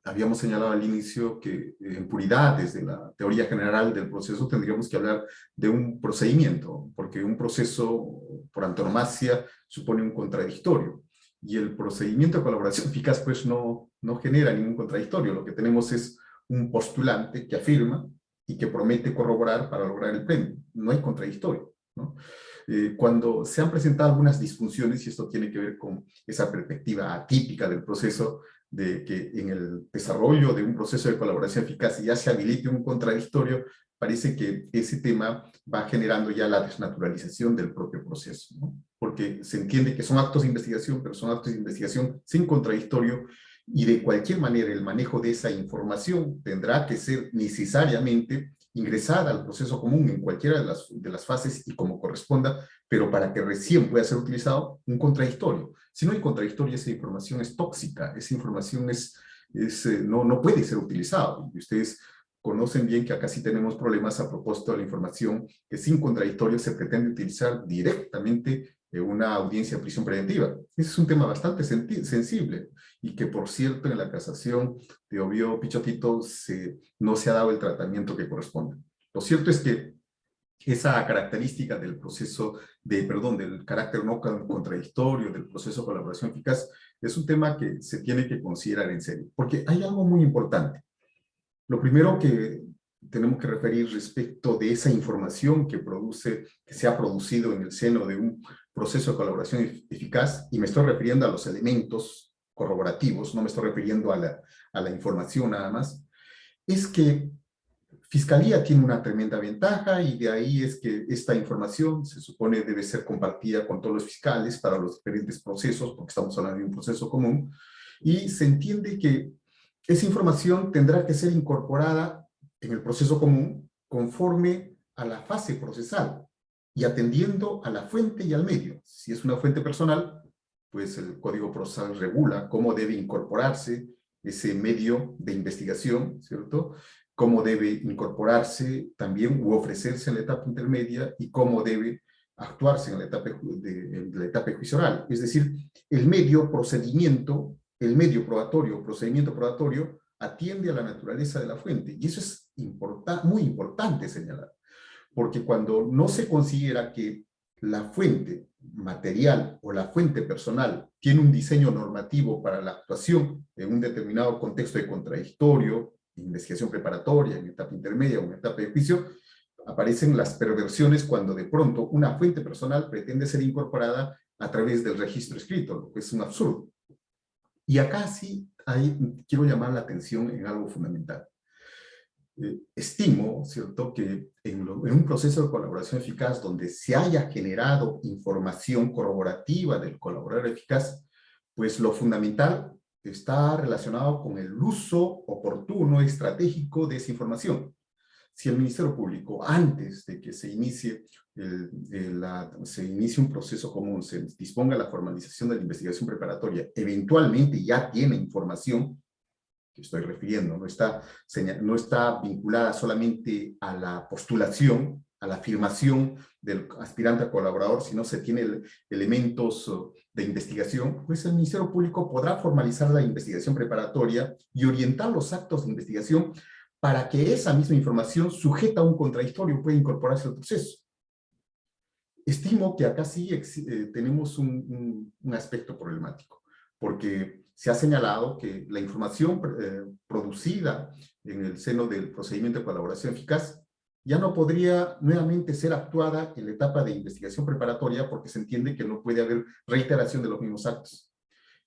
habíamos señalado al inicio que en puridad, desde la teoría general del proceso, tendríamos que hablar de un procedimiento, porque un proceso por antonomasia supone un contradictorio. Y el procedimiento de colaboración eficaz pues no genera ningún contradictorio. Lo que tenemos es un postulante que afirma y que promete corroborar para lograr el premio. No hay contradictorio, ¿no? Cuando se han presentado algunas disfunciones, y esto tiene que ver con esa perspectiva atípica del proceso, de que en el desarrollo de un proceso de colaboración eficaz ya se habilite un contradictorio, parece que ese tema va generando ya la desnaturalización del propio proceso, ¿no? Porque se entiende que son actos de investigación, pero son actos de investigación sin contradictorio, y de cualquier manera el manejo de esa información tendrá que ser necesariamente ingresada al proceso común en cualquiera de las fases y como corresponda, pero para que recién pueda ser utilizado un contradictorio. Si no hay contradictorio, esa información es tóxica, esa información no puede ser utilizada. Y ustedes conocen bien que acá sí tenemos problemas a propósito de la información que sin contradictorio se pretende utilizar directamente en una audiencia de prisión preventiva. Ese es un tema bastante sensible y que, por cierto, en la casación de Obvio Pichotito no se ha dado el tratamiento que corresponde. Lo cierto es que esa característica del proceso, del carácter no contradictorio del proceso de colaboración eficaz, es un tema que se tiene que considerar en serio, porque hay algo muy importante. Lo primero que tenemos que referir respecto de esa información que se ha producido en el seno de un proceso de colaboración eficaz, y me estoy refiriendo a los elementos corroborativos, no me estoy refiriendo a la información nada más, es que Fiscalía tiene una tremenda ventaja, y de ahí es que esta información se supone debe ser compartida con todos los fiscales para los diferentes procesos, porque estamos hablando de un proceso común, y se entiende que esa información tendrá que ser incorporada en el proceso común conforme a la fase procesal y atendiendo a la fuente y al medio. Si es una fuente personal, pues el Código Procesal regula cómo debe incorporarse ese medio de investigación, ¿cierto? Cómo debe incorporarse también u ofrecerse en la etapa intermedia y cómo debe actuarse en la etapa de juicio oral. Es decir, el medio procedimiento, el medio probatorio, procedimiento probatorio, atiende a la naturaleza de la fuente. Y eso es muy importante señalar, porque cuando no se considera que la fuente material o la fuente personal tiene un diseño normativo para la actuación en un determinado contexto de contradictorio, investigación preparatoria, en etapa intermedia o en etapa de juicio, aparecen las perversiones cuando de pronto una fuente personal pretende ser incorporada a través del registro escrito, lo que es un absurdo. Y acá sí quiero llamar la atención en algo fundamental. estimo, ¿cierto?, que en un proceso de colaboración eficaz donde se haya generado información corroborativa del colaborador eficaz, pues lo fundamental está relacionado con el uso oportuno, estratégico de esa información. Si el Ministerio Público, antes de que se inicie, se inicie un proceso común, se disponga la formalización de la investigación preparatoria, eventualmente ya tiene información, que estoy refiriendo, no está vinculada solamente a la postulación, a la afirmación del aspirante a colaborador, sino se tiene elementos de investigación, pues el Ministerio Público podrá formalizar la investigación preparatoria y orientar los actos de investigación para que esa misma información sujeta a un contradictorio pueda incorporarse al proceso. Estimo que acá sí tenemos un aspecto problemático, porque se ha señalado que la información producida en el seno del procedimiento de colaboración eficaz ya no podría nuevamente ser actuada en la etapa de investigación preparatoria porque se entiende que no puede haber reiteración de los mismos actos.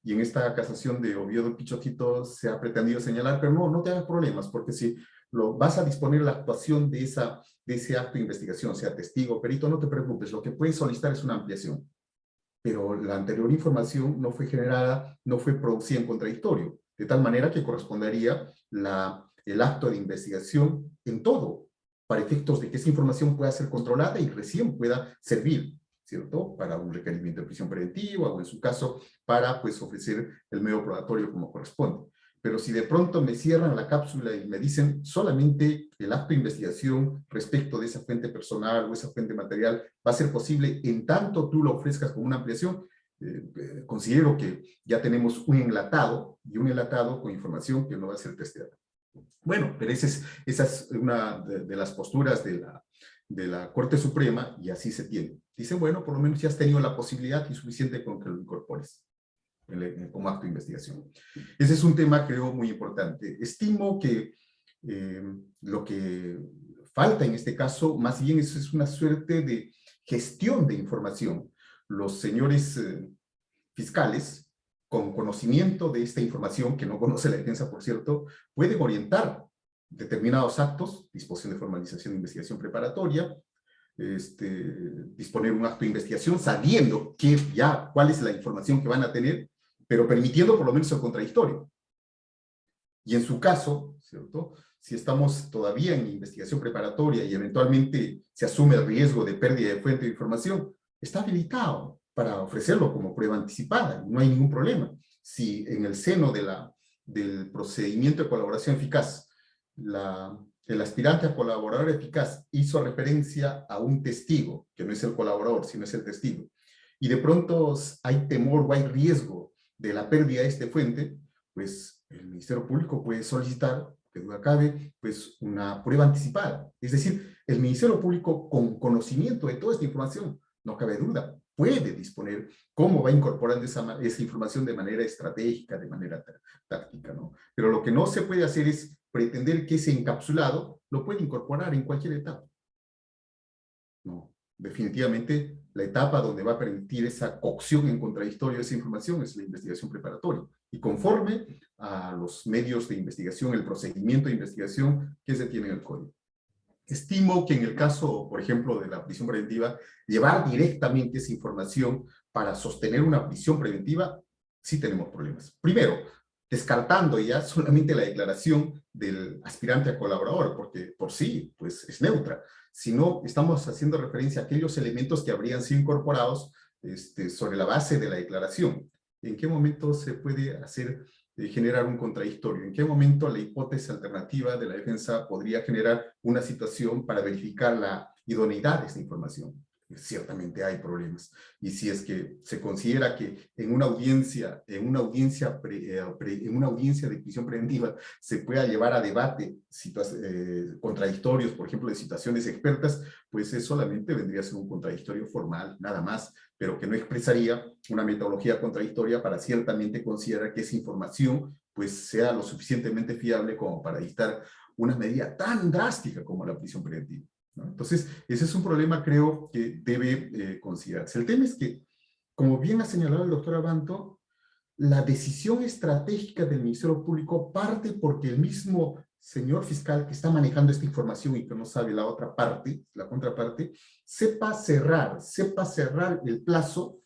Y en esta casación de Oviedo Pichotito se ha pretendido señalar, pero no te hagas problemas, porque si vas a disponer la actuación de ese acto de investigación, sea testigo, perito, no te preocupes, lo que puedes solicitar es una ampliación. Pero la anterior información no fue generada, no fue producida en contradictorio, de tal manera que correspondería el acto de investigación en todo, para efectos de que esa información pueda ser controlada y recién pueda servir, ¿cierto?, para un requerimiento de prisión preventiva o en su caso para pues ofrecer el medio probatorio como corresponde. Pero si de pronto me cierran la cápsula y me dicen solamente el acto de investigación respecto de esa fuente personal o esa fuente material va a ser posible en tanto tú lo ofrezcas como una ampliación, considero que ya tenemos un enlatado y un enlatado con información que no va a ser testeada. Bueno, pero esa es una de las posturas de la Corte Suprema y así se tiene. Dicen, bueno, por lo menos ya has tenido la posibilidad y suficiente con que lo incorpores como acto de investigación. Ese es un tema, creo, muy importante. Estimo que lo que falta en este caso, más bien es una suerte de gestión de información. Los señores fiscales, con conocimiento de esta información, que no conoce la defensa, por cierto, pueden orientar determinados actos, disposición de formalización de investigación preparatoria, disponer un acto de investigación sabiendo cuál es la información que van a tener, pero permitiendo por lo menos el contradictorio. Y en su caso, ¿cierto?, si estamos todavía en investigación preparatoria y eventualmente se asume el riesgo de pérdida de fuente de información, está habilitado para ofrecerlo como prueba anticipada, no hay ningún problema. Si en el seno del procedimiento de colaboración eficaz, el aspirante a colaborador eficaz hizo referencia a un testigo, que no es el colaborador, sino es el testigo, y de pronto hay temor o hay riesgo de la pérdida de esta fuente, pues el Ministerio Público puede solicitar, que duda cabe, pues una prueba anticipada. Es decir, el Ministerio Público, con conocimiento de toda esta información, no cabe duda, puede disponer cómo va incorporando esa información de manera estratégica, de manera táctica, ¿no? Pero lo que no se puede hacer es pretender que ese encapsulado lo puede incorporar en cualquier etapa. No, definitivamente la etapa donde va a permitir esa cocción en contradictorio de esa información es la investigación preparatoria. Y conforme a los medios de investigación, el procedimiento de investigación que se tiene en el código. Estimo que en el caso, por ejemplo, de la prisión preventiva, llevar directamente esa información para sostener una prisión preventiva, sí tenemos problemas. Primero, descartando ya solamente la declaración del aspirante a colaborador, porque por sí, pues es neutra, sino estamos haciendo referencia a aquellos elementos que habrían sido incorporados sobre la base de la declaración. ¿En qué momento se puede generar un contradictorio? ¿En qué momento la hipótesis alternativa de la defensa podría generar una situación para verificar la idoneidad de esta información? Ciertamente hay problemas. Y si es que se considera que en una audiencia de prisión preventiva se pueda llevar a debate contradictorios, por ejemplo, de situaciones expertas, pues eso solamente vendría a ser un contradictorio formal, nada más, pero que no expresaría una metodología contradictoria para ciertamente considerar que esa información pues sea lo suficientemente fiable como para dictar una medida tan drástica como la prisión preventiva, ¿no? Entonces, ese es un problema, creo, que debe considerarse. El tema es que, como bien ha señalado el doctor Abanto, la decisión estratégica del Ministerio Público parte porque el mismo señor fiscal que está manejando esta información y que no sabe la otra parte, la contraparte, sepa cerrar el plazo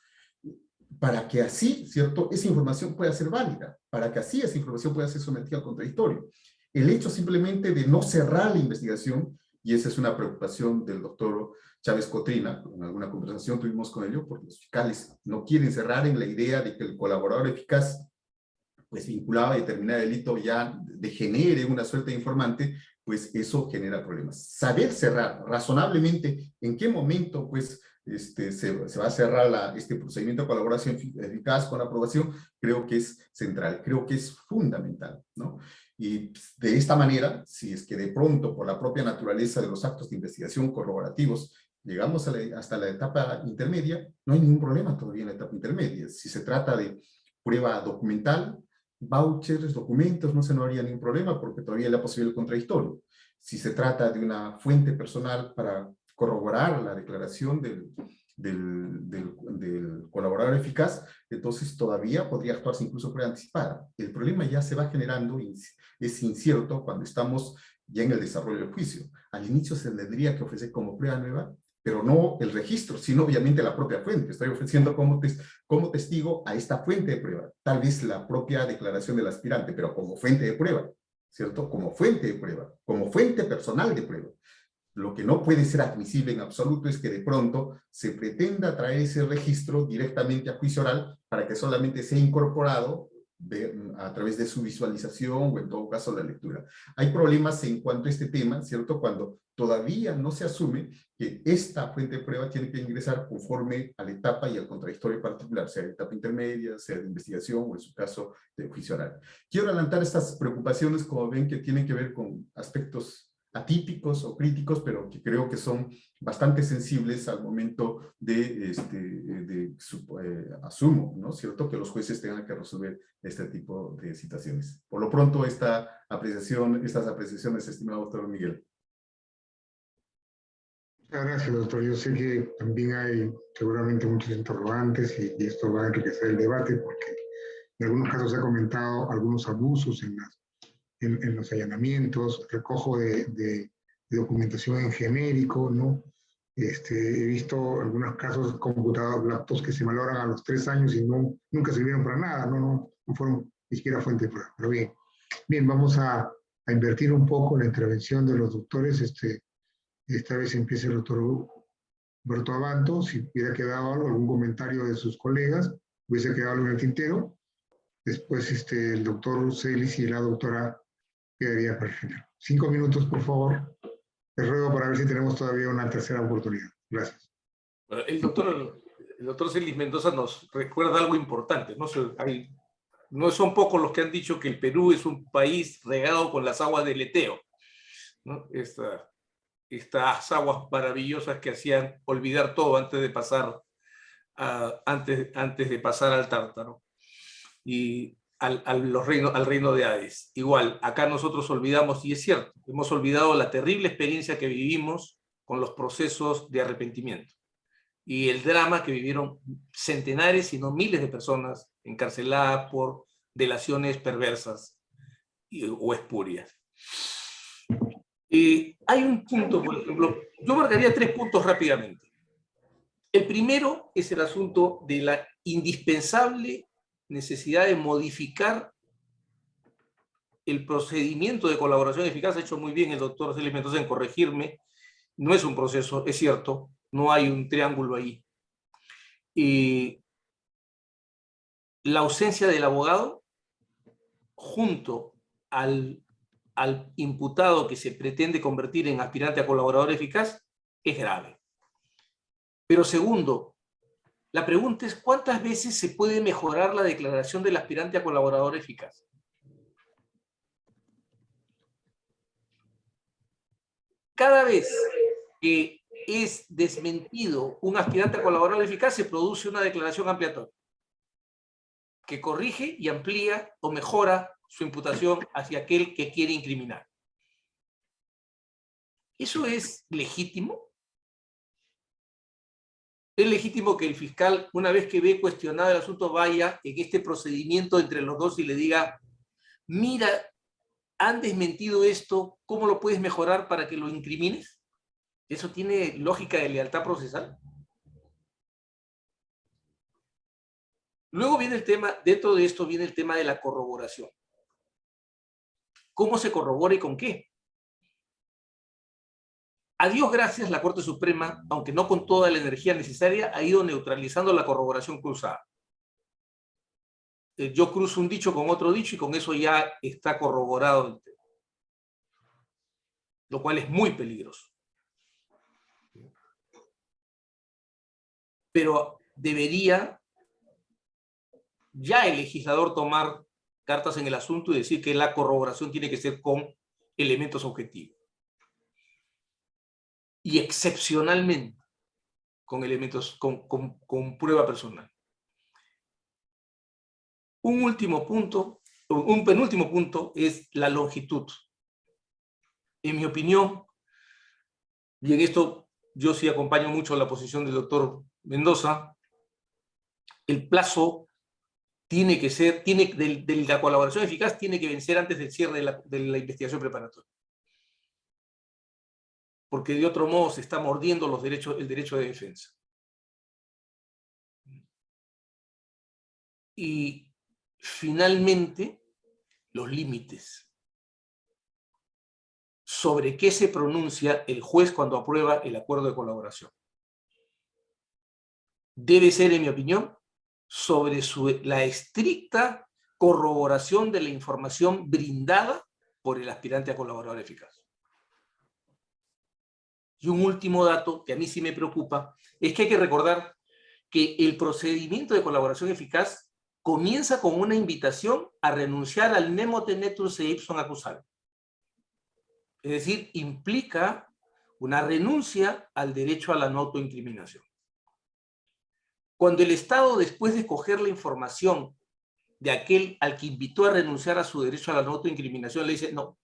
para que así, ¿cierto?, esa información pueda ser válida, para que así esa información pueda ser sometida al contradictorio. El hecho simplemente de no cerrar la investigación, y esa es una preocupación del doctor Chávez Cotrina, en alguna conversación tuvimos con ello, porque los fiscales no quieren cerrar en la idea de que el colaborador eficaz, pues vinculado a determinado delito, ya degenere una suerte de informante, pues eso genera problemas. Saber cerrar razonablemente en qué momento, pues, se va a cerrar este procedimiento de colaboración eficaz con aprobación, creo que es central, creo que es fundamental, ¿no? Y de esta manera, si es que de pronto, por la propia naturaleza de los actos de investigación corroborativos, llegamos hasta la etapa intermedia, no hay ningún problema todavía en la etapa intermedia. Si se trata de prueba documental, vouchers, documentos, no habría ningún problema porque todavía hay la posibilidad del contradictorio. Si se trata de una fuente personal para corroborar la declaración del colaborador eficaz, entonces todavía podría actuarse incluso prueba anticipada. El problema ya se va generando, es incierto cuando estamos ya en el desarrollo del juicio. Al inicio se tendría que ofrecer como prueba nueva, pero no el registro, sino obviamente la propia fuente. Estoy ofreciendo como testigo a esta fuente de prueba, tal vez la propia declaración del aspirante, pero como fuente de prueba, ¿cierto? Como fuente de prueba, como fuente personal de prueba. Lo que no puede ser admisible en absoluto es que de pronto se pretenda traer ese registro directamente a juicio oral para que solamente sea incorporado a través de su visualización o en todo caso la lectura. Hay problemas en cuanto a este tema, ¿cierto? Cuando todavía no se asume que esta fuente de prueba tiene que ingresar conforme a la etapa y al contradictorio particular, sea de etapa intermedia, sea de investigación o en su caso de juicio oral. Quiero adelantar estas preocupaciones, como ven, que tienen que ver con aspectos atípicos o críticos, pero que creo que son bastante sensibles al momento asumo, ¿no? ¿Cierto? Que los jueces tengan que resolver este tipo de situaciones. Por lo pronto, estas apreciaciones, estimado doctor Miguel. Muchas gracias, doctor. Yo sé que también hay seguramente muchos interrogantes y esto va a enriquecer el debate porque en algunos casos se ha comentado algunos abusos en los allanamientos, recojo de documentación en genérico, ¿no? He visto algunos casos computados, laptops que se malogran a los 3 años y nunca sirvieron para nada, no fueron ni siquiera fuente de prueba. Pero bien, vamos a invertir un poco la intervención de los doctores. Esta vez empieza el doctor Humberto Abanto. Si hubiera quedado algún comentario de sus colegas, hubiese quedado algo en el tintero. Después el doctor Celis y la doctora quedaría para el final. 5 minutos, por favor. Les ruego para ver si tenemos todavía una tercera oportunidad. Gracias. El doctor Celis Mendoza nos recuerda algo importante, ¿no? No son pocos los que han dicho que el Perú es un país regado con las aguas del Eteo, ¿no? Estas aguas maravillosas que hacían olvidar todo antes de pasar al Tártaro y al reino de Hades. Igual, acá nosotros olvidamos, y es cierto, hemos olvidado la terrible experiencia que vivimos con los procesos de arrepentimiento y el drama que vivieron centenares, si no miles de personas encarceladas por delaciones perversas o espurias. Hay un punto, por ejemplo, yo marcaría 3 puntos rápidamente. El primero es el asunto de la indispensable necesidad de modificar el procedimiento de colaboración eficaz. Ha hecho muy bien el doctor Celis Mendoza en corregirme. No es un proceso, es cierto, no hay un triángulo ahí. La ausencia del abogado junto al imputado que se pretende convertir en aspirante a colaborador eficaz es grave. Pero segundo, la pregunta es ¿cuántas veces se puede mejorar la declaración del aspirante a colaborador eficaz? Cada vez que es desmentido un aspirante a colaborador eficaz se produce una declaración ampliatoria que corrige y amplía o mejora su imputación hacia aquel que quiere incriminar. ¿Eso es legítimo? Es legítimo que el fiscal, una vez que ve cuestionado el asunto, vaya en este procedimiento entre los dos y le diga, mira, han desmentido esto, ¿cómo lo puedes mejorar para que lo incrimines? ¿Eso tiene lógica de lealtad procesal? Luego viene el tema, dentro de esto viene el tema de la corroboración. ¿Cómo se corrobora y con qué? A Dios gracias, la Corte Suprema, aunque no con toda la energía necesaria, ha ido neutralizando la corroboración cruzada. Yo cruzo un dicho con otro dicho y con eso ya está corroborado el tema. Lo cual es muy peligroso. Pero debería ya el legislador tomar cartas en el asunto y decir que la corroboración tiene que ser con elementos objetivos. Y excepcionalmente con elementos, con prueba personal. Un último punto, un penúltimo punto es la longitud. En mi opinión, y en esto yo sí acompaño mucho la posición del doctor Mendoza, el plazo tiene que ser, de la colaboración eficaz tiene que vencer antes del cierre de la investigación preparatoria. Porque de otro modo se está mordiendo el derecho de defensa. Y finalmente, los límites. ¿Sobre qué se pronuncia el juez cuando aprueba el acuerdo de colaboración? Debe ser, en mi opinión, sobre la estricta corroboración de la información brindada por el aspirante a colaborador eficaz. Y un último dato que a mí sí me preocupa es que hay que recordar que el procedimiento de colaboración eficaz comienza con una invitación a renunciar al nemo tenetur se ipsum accusare. Es decir, implica una renuncia al derecho a la no autoincriminación. Cuando el Estado, después de escoger la información de aquel al que invitó a renunciar a su derecho a la no autoincriminación, le dice, no,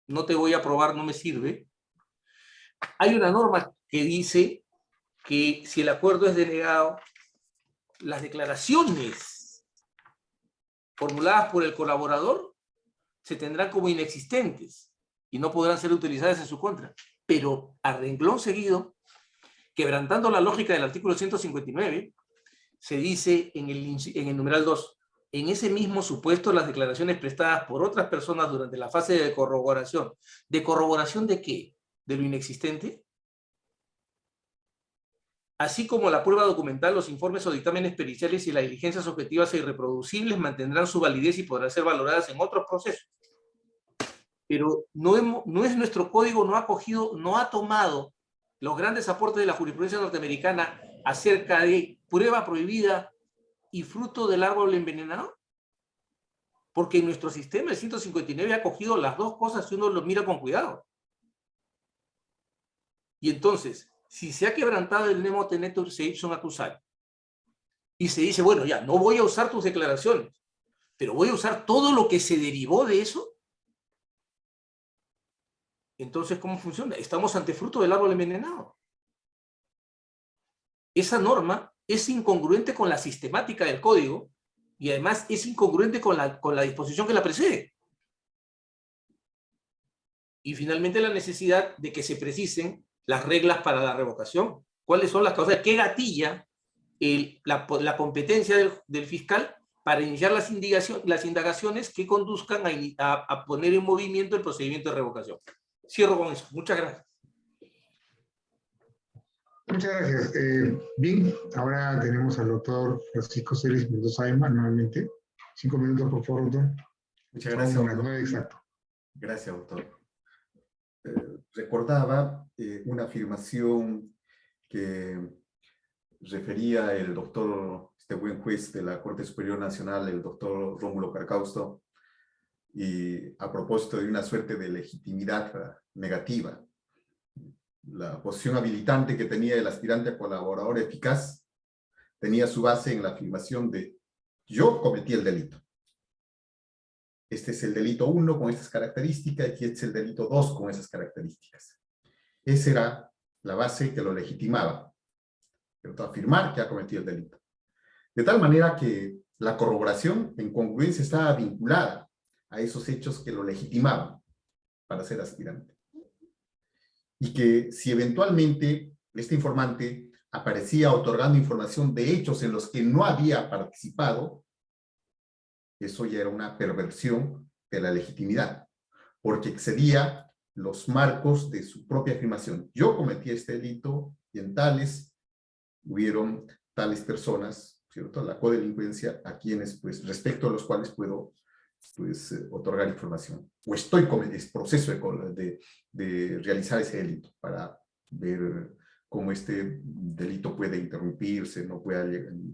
no te voy a aprobar, no me sirve. Hay una norma que dice que si el acuerdo es denegado, las declaraciones formuladas por el colaborador se tendrán como inexistentes y no podrán ser utilizadas en su contra. Pero a renglón seguido, quebrantando la lógica del artículo 159, se dice en el numeral 2, en ese mismo supuesto las declaraciones prestadas por otras personas durante la fase de corroboración. ¿De corroboración de qué? ¿De lo inexistente? Así como la prueba documental, los informes o dictámenes periciales y las diligencias objetivas e irreproducibles mantendrán su validez y podrán ser valoradas en otros procesos. Pero no es nuestro código, no ha tomado los grandes aportes de la jurisprudencia norteamericana acerca de prueba prohibida y fruto del árbol envenenado. Porque en nuestro sistema el 159 ha cogido las dos cosas si uno lo mira con cuidado. Y entonces, si se ha quebrantado el nemo tenetur se ipsum accusare y se dice, bueno, ya, no voy a usar tus declaraciones, pero voy a usar todo lo que se derivó de eso, entonces, ¿cómo funciona? Estamos ante fruto del árbol envenenado. Esa norma es incongruente con la sistemática del código y además es incongruente con la disposición que la precede. Y finalmente la necesidad de que se precisen las reglas para la revocación. ¿Cuáles son las causas? ¿Qué gatilla la competencia del fiscal para iniciar las indagaciones que conduzcan a poner en movimiento el procedimiento de revocación? Cierro con eso. Muchas gracias. Muchas gracias. Bien, ahora tenemos al doctor Francisco Celis Mendoza Aima, nuevamente. 5 minutos, por favor, doctor. Muchas gracias, Son doctor. las 9 exacto. Gracias, doctor. Recordaba una afirmación que refería el doctor, este buen juez de la Corte Superior Nacional, el doctor Rómulo Carcausto, y a propósito de una suerte de legitimidad negativa. La posición habilitante que tenía el aspirante a colaborador eficaz tenía su base en la afirmación de yo cometí el delito. Este es el delito 1 con estas características y este es el delito 2 con esas características. Esa era la base que lo legitimaba, afirmar que ha cometido el delito. De tal manera que la corroboración en congruencia estaba vinculada a esos hechos que lo legitimaban para ser aspirante. Y que si eventualmente este informante aparecía otorgando información de hechos en los que no había participado, eso ya era una perversión de la legitimidad, porque excedía los marcos de su propia afirmación. Yo cometí este delito y en tales hubieron tales personas, ¿cierto? La codelincuencia a quienes, pues, respecto a los cuales puedo, pues, otorgar información. O estoy en el proceso de realizar ese delito para ver cómo este delito puede interrumpirse, no pueda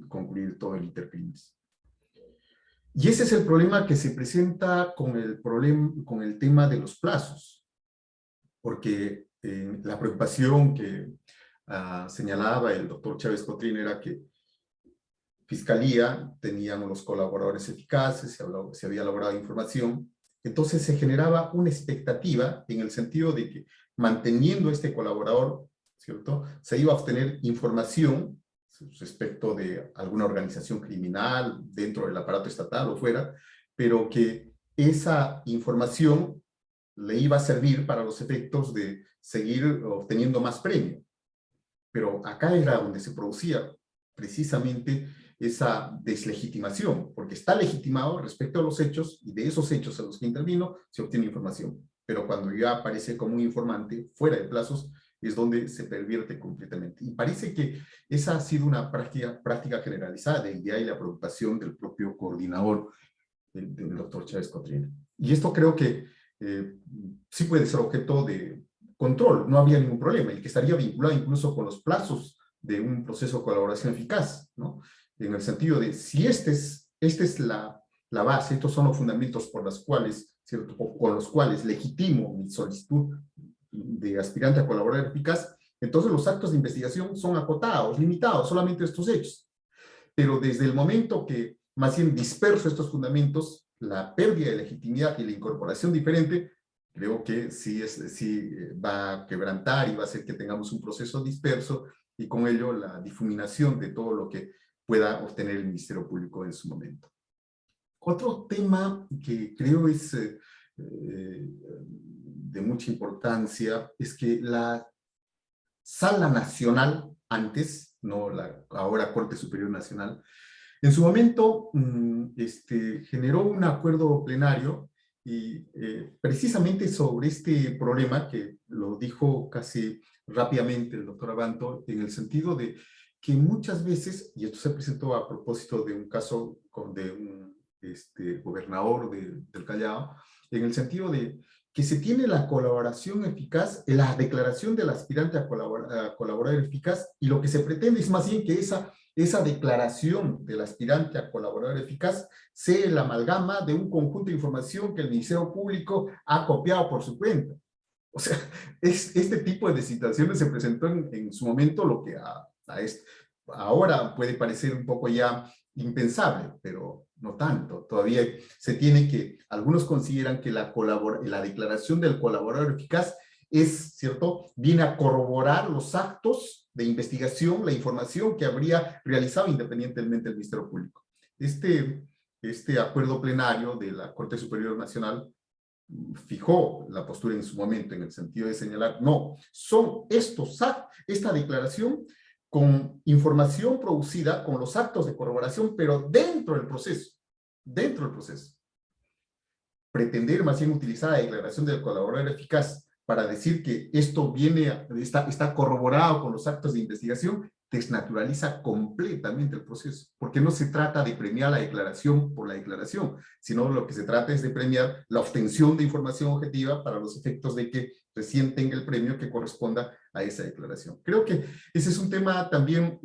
concluir todo el intercrimis. Y ese es el problema que se presenta con el tema de los plazos, porque la preocupación que señalaba el doctor Chávez Cotrín era que Fiscalía teníamos los colaboradores eficaces, se había logrado información, entonces se generaba una expectativa en el sentido de que manteniendo este colaborador, ¿cierto?, se iba a obtener información respecto de alguna organización criminal dentro del aparato estatal o fuera, pero que esa información le iba a servir para los efectos de seguir obteniendo más premio. Pero acá era donde se producía precisamente esa deslegitimación, porque está legitimado respecto a los hechos, y de esos hechos a los que intervino se obtiene información. Pero cuando ya aparece como un informante fuera de plazos, es donde se pervierte completamente. Y parece que esa ha sido una práctica generalizada, y de ahí la preocupación del propio coordinador, del doctor Chávez Cotrín. Y esto creo que sí puede ser objeto de control, no había ningún problema, y que estaría vinculado incluso con los plazos de un proceso de colaboración eficaz, ¿no? En el sentido de, si esta es la base, estos son los fundamentos por los cuales, ¿cierto?, con los cuales legitimo mi solicitud de aspirante a colaborador eficaz, entonces los actos de investigación son acotados, limitados, solamente a estos hechos. Pero desde el momento que más bien disperso estos fundamentos, la pérdida de legitimidad y la incorporación diferente, creo que sí va a quebrantar y va a hacer que tengamos un proceso disperso y con ello la difuminación de todo lo que pueda obtener el Ministerio Público en su momento. Otro tema que creo es de mucha importancia es que la Sala Nacional, antes, no la ahora Corte Superior Nacional, en su momento generó un acuerdo plenario y precisamente sobre este problema, que lo dijo casi rápidamente el doctor Abanto, en el sentido de que muchas veces, y esto se presentó a propósito de un caso de un gobernador del Callao, en el sentido de que se tiene la colaboración eficaz, la declaración del aspirante a colaborar eficaz, y lo que se pretende es más bien que esa declaración del aspirante a colaborador eficaz sea la amalgama de un conjunto de información que el Ministerio Público ha copiado por su cuenta. O sea, este tipo de situaciones se presentó en su momento, lo que ahora puede parecer un poco ya impensable, pero no tanto. Todavía se tiene que, algunos consideran que la declaración del colaborador eficaz es, ¿cierto?, viene a corroborar los actos de investigación, la información que habría realizado independientemente el Ministerio Público. Este acuerdo plenario de la Corte Superior Nacional fijó la postura en su momento en el sentido de señalar, no, son esta declaración con información producida con los actos de corroboración, pero dentro del proceso. Pretender más bien utilizar la declaración del colaborador eficaz para decir que esto está corroborado con los actos de investigación, desnaturaliza completamente el proceso, porque no se trata de premiar la declaración por la declaración, sino lo que se trata es de premiar la obtención de información objetiva para los efectos de que recién tenga el premio que corresponda a esa declaración. Creo que ese es un tema también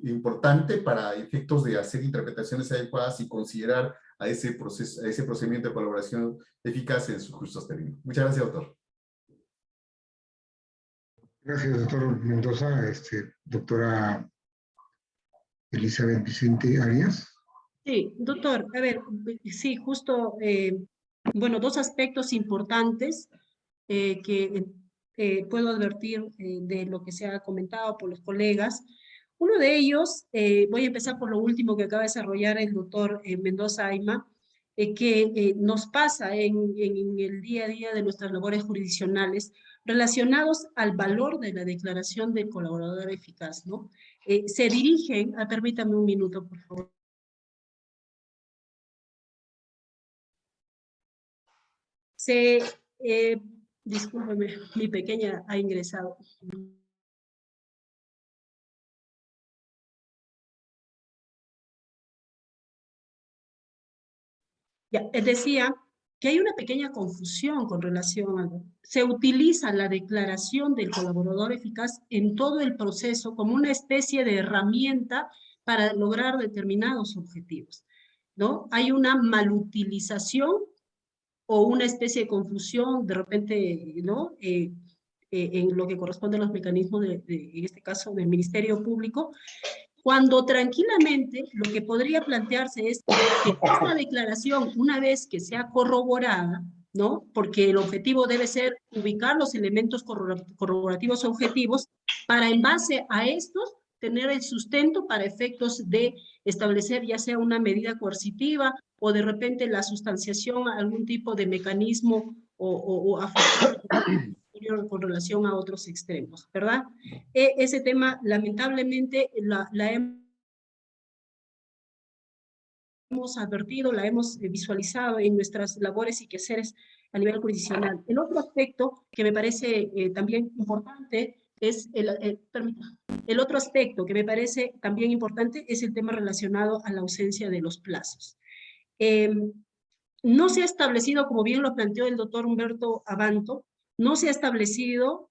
importante para efectos de hacer interpretaciones adecuadas y considerar a ese procedimiento de colaboración eficaz en sus justos términos. Muchas gracias, doctor. Gracias, doctor Mendoza. Doctora Elizabeth Vicente Arias. Sí, doctor, a ver, sí, justo, bueno, dos aspectos importantes que puedo advertir de lo que se ha comentado por los colegas. Uno de ellos, voy a empezar por lo último que acaba de desarrollar el doctor Mendoza Ayma, que nos pasa en el día a día de nuestras labores jurisdiccionales relacionados al valor de la declaración del colaborador eficaz, ¿no? Se dirigen, permítame un minuto, por favor. Discúlpeme, mi pequeña ha ingresado. Ya, decía que hay una pequeña confusión con relación a... Se utiliza la declaración del colaborador eficaz en todo el proceso como una especie de herramienta para lograr determinados objetivos, ¿no? Hay una malutilización o una especie de confusión, de repente, ¿no? En lo que corresponde a los mecanismos, en este caso, del Ministerio Público, cuando tranquilamente lo que podría plantearse es que esta declaración, una vez que sea corroborada, ¿no? Porque el objetivo debe ser ubicar los elementos corroborativos objetivos para, en base a estos, tener el sustento para efectos de establecer ya sea una medida coercitiva o de repente la sustanciación a algún tipo de mecanismo o con relación a otros extremos, ¿verdad? Ese tema, lamentablemente, la hemos advertido, la hemos visualizado en nuestras labores y quehaceres a nivel jurisdiccional. El otro aspecto que me parece también importante es el otro aspecto que me parece también importante es el tema relacionado a la ausencia de los plazos. No se ha establecido, como bien lo planteó el doctor Humberto Abanto, no se ha establecido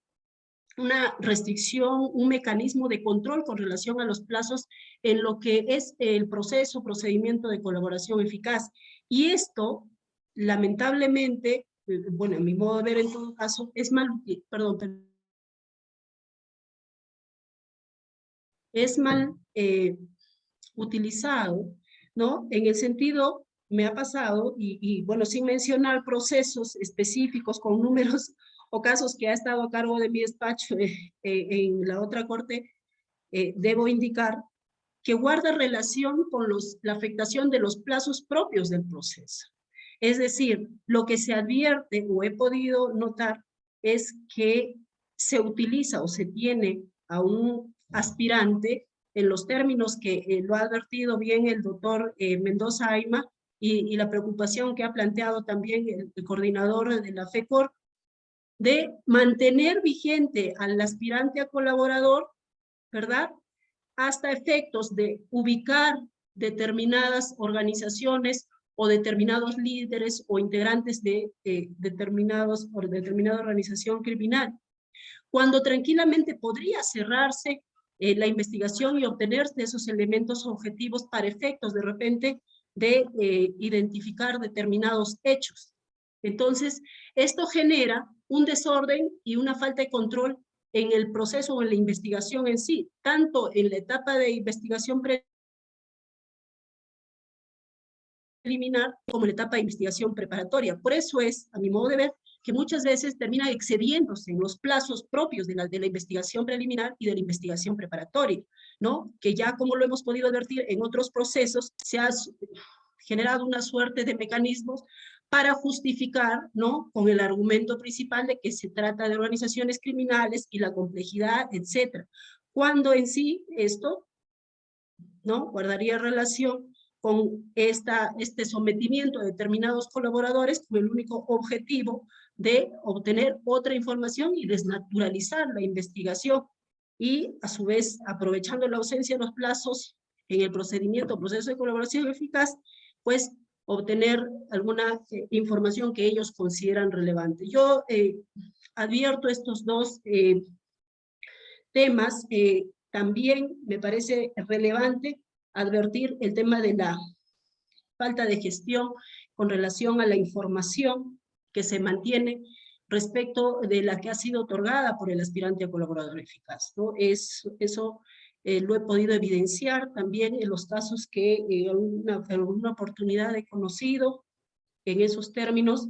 una restricción, un mecanismo de control con relación a los plazos en lo que es el procedimiento de colaboración eficaz. Y esto, lamentablemente, bueno, a mi modo de ver en todo caso, es mal utilizado, ¿no? En el sentido, me ha pasado, y bueno, sin mencionar procesos específicos con números o casos que ha estado a cargo de mi despacho en la otra corte, debo indicar que guarda relación con la afectación de los plazos propios del proceso. Es decir, lo que se advierte o he podido notar es que se utiliza o se tiene a un aspirante en los términos que lo ha advertido bien el doctor Mendoza Ayma y la preocupación que ha planteado también el coordinador de la FECOR, de mantener vigente al aspirante a colaborador, ¿verdad? Hasta efectos de ubicar determinadas organizaciones o determinados líderes o integrantes de determinada organización criminal, cuando tranquilamente podría cerrarse la investigación y obtenerse esos elementos objetivos para efectos de repente de identificar determinados hechos. Entonces, esto genera un desorden y una falta de control en el proceso o en la investigación en sí, tanto en la etapa de investigación preliminar como en la etapa de investigación preparatoria. Por eso es, a mi modo de ver, que muchas veces termina excediéndose en los plazos propios de la investigación preliminar y de la investigación preparatoria, ¿no? Que ya, como lo hemos podido advertir en otros procesos, se ha generado una suerte de mecanismos para justificar, ¿no? Con el argumento principal de que se trata de organizaciones criminales y la complejidad, etcétera. Cuando en sí esto, ¿no? Guardaría relación con este sometimiento de determinados colaboradores con el único objetivo de obtener otra información y desnaturalizar la investigación y, a su vez, aprovechando la ausencia de los plazos en el proceso de colaboración eficaz, pues obtener alguna información que ellos consideran relevante. Yo advierto estos dos temas. También me parece relevante advertir el tema de la falta de gestión con relación a la información que se mantiene respecto de la que ha sido otorgada por el aspirante a colaborador eficaz, ¿no? Eso lo he podido evidenciar también en los casos que alguna oportunidad he conocido en esos términos.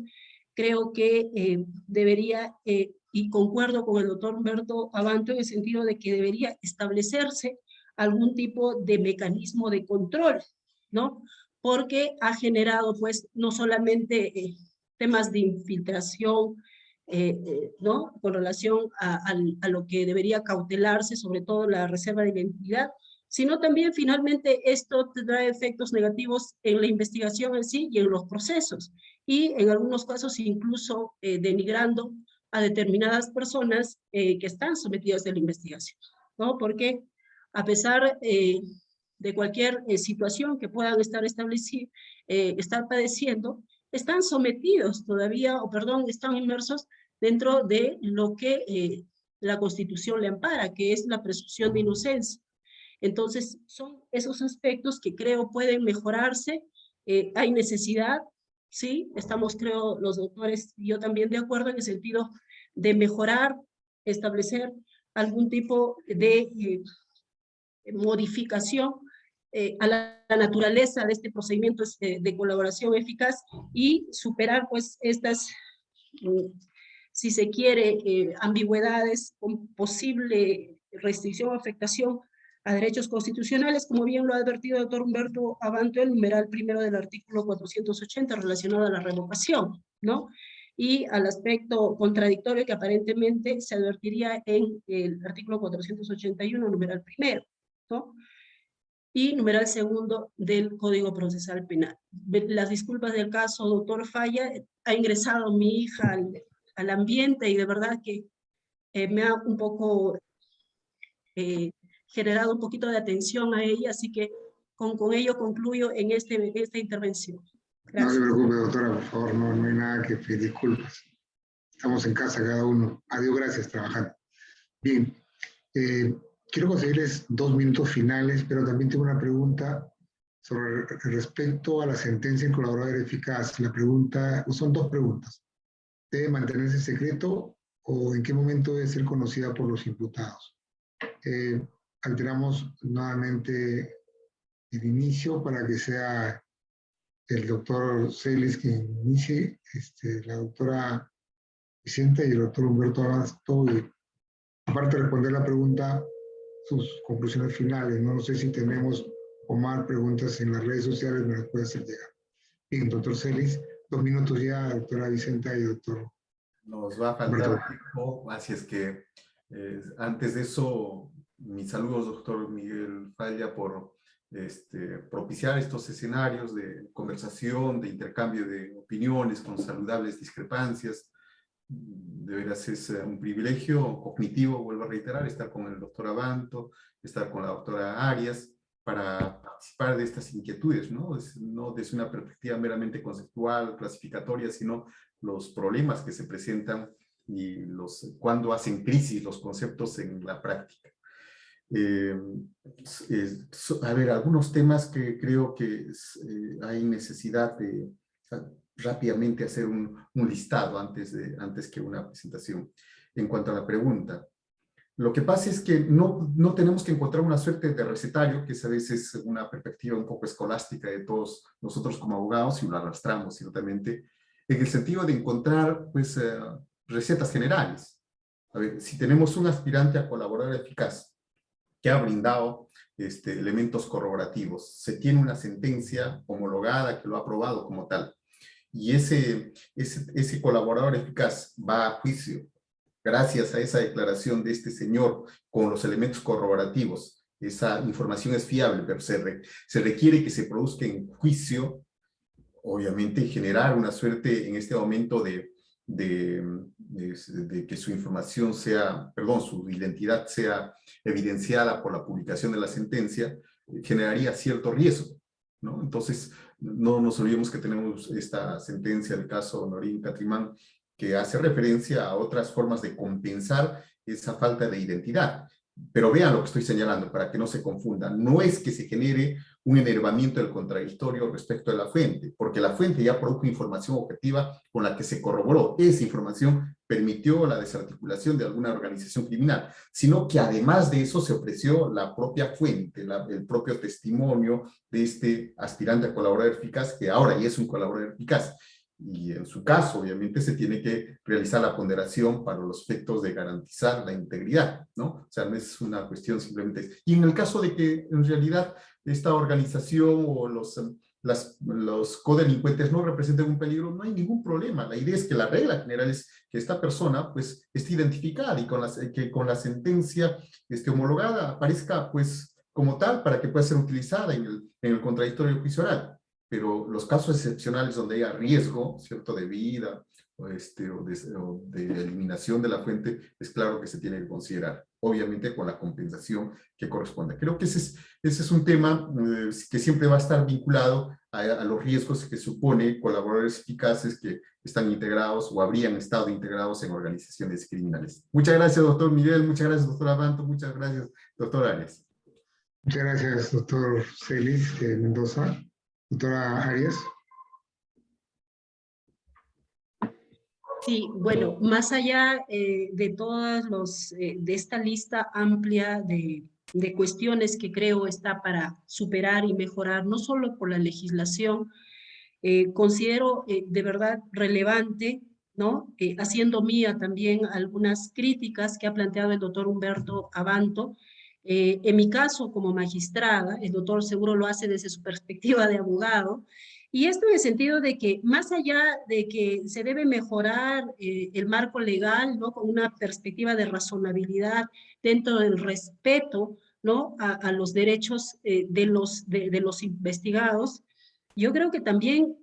Creo que debería, y concuerdo con el doctor Humberto Abanto en el sentido de que debería establecerse algún tipo de mecanismo de control, ¿no? porque ha generado, pues, no solamente temas de infiltración, ¿no? Con relación a lo que debería cautelarse, sobre todo la reserva de identidad, sino también finalmente esto tendrá efectos negativos en la investigación en sí y en los procesos, y en algunos casos incluso denigrando a determinadas personas que están sometidas a la investigación, ¿no? Porque a pesar de cualquier situación que puedan estar padeciendo, están sometidos todavía, o perdón, están inmersos dentro de lo que la Constitución le ampara, que es la presunción de inocencia. Entonces, son esos aspectos que creo pueden mejorarse. Hay necesidad, sí, estamos, creo, los doctores y yo también de acuerdo en el sentido de mejorar, establecer algún tipo de modificación a la naturaleza de este procedimiento de colaboración eficaz y superar pues estas, si se quiere, ambigüedades con posible restricción o afectación a derechos constitucionales, como bien lo ha advertido el doctor Humberto Abanto, el numeral primero del artículo 480 relacionado a la revocación, ¿no? Y al aspecto contradictorio que aparentemente se advertiría en el artículo 481, numeral primero, ¿no? Y numeral segundo del Código Procesal Penal. Las disculpas del caso, doctor Falla, ha ingresado mi hija al ambiente y de verdad que me ha un poco generado un poquito de atención a ella, así que con ello concluyo en esta intervención. No se Gracias. preocupe, doctora, por favor, no hay nada que pedir disculpas. Estamos en casa cada uno. Adiós, gracias, trabajando. Bien, quiero conseguirles 2 minutos finales, pero también tengo una pregunta sobre respecto a la sentencia en colaborador eficaz. La pregunta, son 2 preguntas. ¿Debe mantenerse secreto o en qué momento debe ser conocida por los imputados? Alteramos nuevamente el inicio para que sea el doctor Celis quien inicie, la doctora Vicenta y el doctor Humberto Abasto, y aparte de responder la pregunta, sus conclusiones finales. No sé si tenemos o más preguntas en las redes sociales, me las puede hacer llegar. Bien, doctor Celis, 2 minutos ya, doctora Vicenta y doctor. Nos va a faltar tiempo, así es que antes de eso, mis saludos, doctor Miguel Falla, por propiciar estos escenarios de conversación, de intercambio de opiniones con saludables discrepancias. De veras es un privilegio cognitivo, vuelvo a reiterar, estar con el doctor Abanto, estar con la doctora Arias, para participar de estas inquietudes, ¿no? No desde una perspectiva meramente conceptual, clasificatoria, sino los problemas que se presentan y cuando hacen crisis los conceptos en la práctica. A ver, algunos temas que creo que hay necesidad de rápidamente hacer un listado antes que una presentación. En cuanto a la pregunta, lo que pasa es que no tenemos que encontrar una suerte de recetario, que es a veces una perspectiva un poco escolástica de todos nosotros como abogados, y lo arrastramos ciertamente, en el sentido de encontrar pues, recetas generales. A ver, si tenemos un aspirante a colaborador eficaz que ha brindado elementos corroborativos, se tiene una sentencia homologada que lo ha aprobado como tal, y ese colaborador eficaz va a juicio gracias a esa declaración de este señor con los elementos corroborativos. Esa información es fiable, pero se requiere que se produzca en juicio, obviamente generar una suerte en este momento de que su información su identidad sea evidenciada por la publicación de la sentencia, generaría cierto riesgo, ¿no? Entonces, no nos olvidemos que tenemos esta sentencia del caso Norín Catrimán, que hace referencia a otras formas de compensar esa falta de identidad. Pero vean lo que estoy señalando para que no se confundan. No es que se genere un enervamiento del contradictorio respecto de la fuente, porque la fuente ya produjo información objetiva con la que se corroboró. Esa información permitió la desarticulación de alguna organización criminal, sino que además de eso se ofreció la propia fuente, el propio testimonio de este aspirante a colaborador eficaz, que ahora ya es un colaborador eficaz. Y en su caso, obviamente, se tiene que realizar la ponderación para los efectos de garantizar la integridad, ¿no? O sea, no es una cuestión simplemente... Y en el caso de que, en realidad, esta organización o los codelincuentes no representen un peligro, no hay ningún problema. La idea es que la regla general es que esta persona pues esté identificada y que con la sentencia homologada aparezca pues como tal para que pueda ser utilizada en el contradictorio juicio oral. Pero los casos excepcionales donde haya riesgo, ¿cierto?, de vida o de eliminación de la fuente, es claro que se tiene que considerar, obviamente con la compensación que corresponde. Creo que ese es un tema que siempre va a estar vinculado a los riesgos que supone colaboradores eficaces que están integrados o habrían estado integrados en organizaciones criminales. Muchas gracias, doctor Miguel, muchas gracias, doctor Abanto, muchas gracias, doctor Arias. Muchas gracias, doctor Celis Mendoza. Doctora Arias. Sí, bueno, más allá de todas de esta lista amplia de cuestiones que creo está para superar y mejorar, no solo por la legislación, considero de verdad relevante, ¿no? Haciendo mía también algunas críticas que ha planteado el doctor Humberto Abanto. En mi caso, como magistrada, el doctor seguro lo hace desde su perspectiva de abogado, y esto en el sentido de que más allá de que se debe mejorar el marco legal, ¿no?, con una perspectiva de razonabilidad dentro del respeto, ¿no?, a los derechos de los investigados, yo creo que también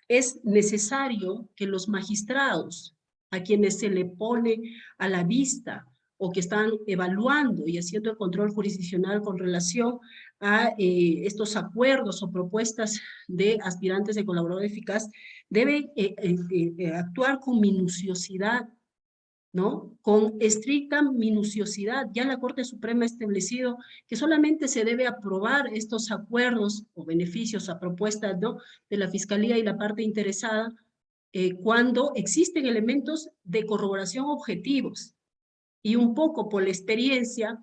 es necesario que los magistrados, a quienes se le pone a la vista o que están evaluando y haciendo el control jurisdiccional con relación a estos acuerdos o propuestas de aspirantes de colaborador eficaz, deben actuar con minuciosidad, ¿no? Con estricta minuciosidad. Ya la Corte Suprema ha establecido que solamente se debe aprobar estos acuerdos o beneficios a propuesta, ¿no?, de la Fiscalía y la parte interesada cuando existen elementos de corroboración objetivos. Y un poco por la experiencia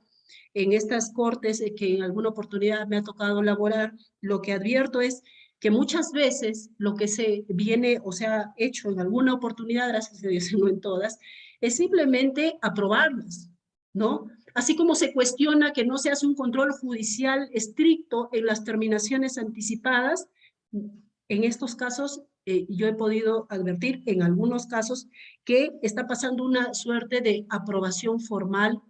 en estas cortes que en alguna oportunidad me ha tocado laborar, lo que advierto es que muchas veces lo que se viene o se ha hecho en alguna oportunidad, gracias a Dios no en todas, es simplemente aprobarlas, ¿no? Así como se cuestiona que no se hace un control judicial estricto en las terminaciones anticipadas, en estos casos yo he podido advertir en algunos casos que está pasando una suerte de aprobación formal,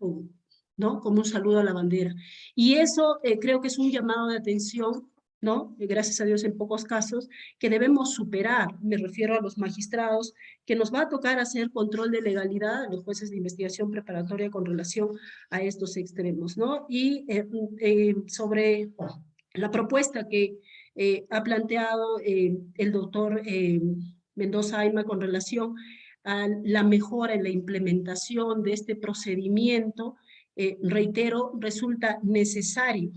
¿no?, como un saludo a la bandera. Y eso creo que es un llamado de atención, ¿no?, gracias a Dios en pocos casos, que debemos superar. Me refiero a los magistrados, que nos va a tocar hacer control de legalidad a los jueces de investigación preparatoria con relación a estos extremos, ¿no? Y sobre la propuesta que ha planteado el doctor Mendoza Ayma con relación a la mejora en la implementación de este procedimiento, reitero, resulta necesario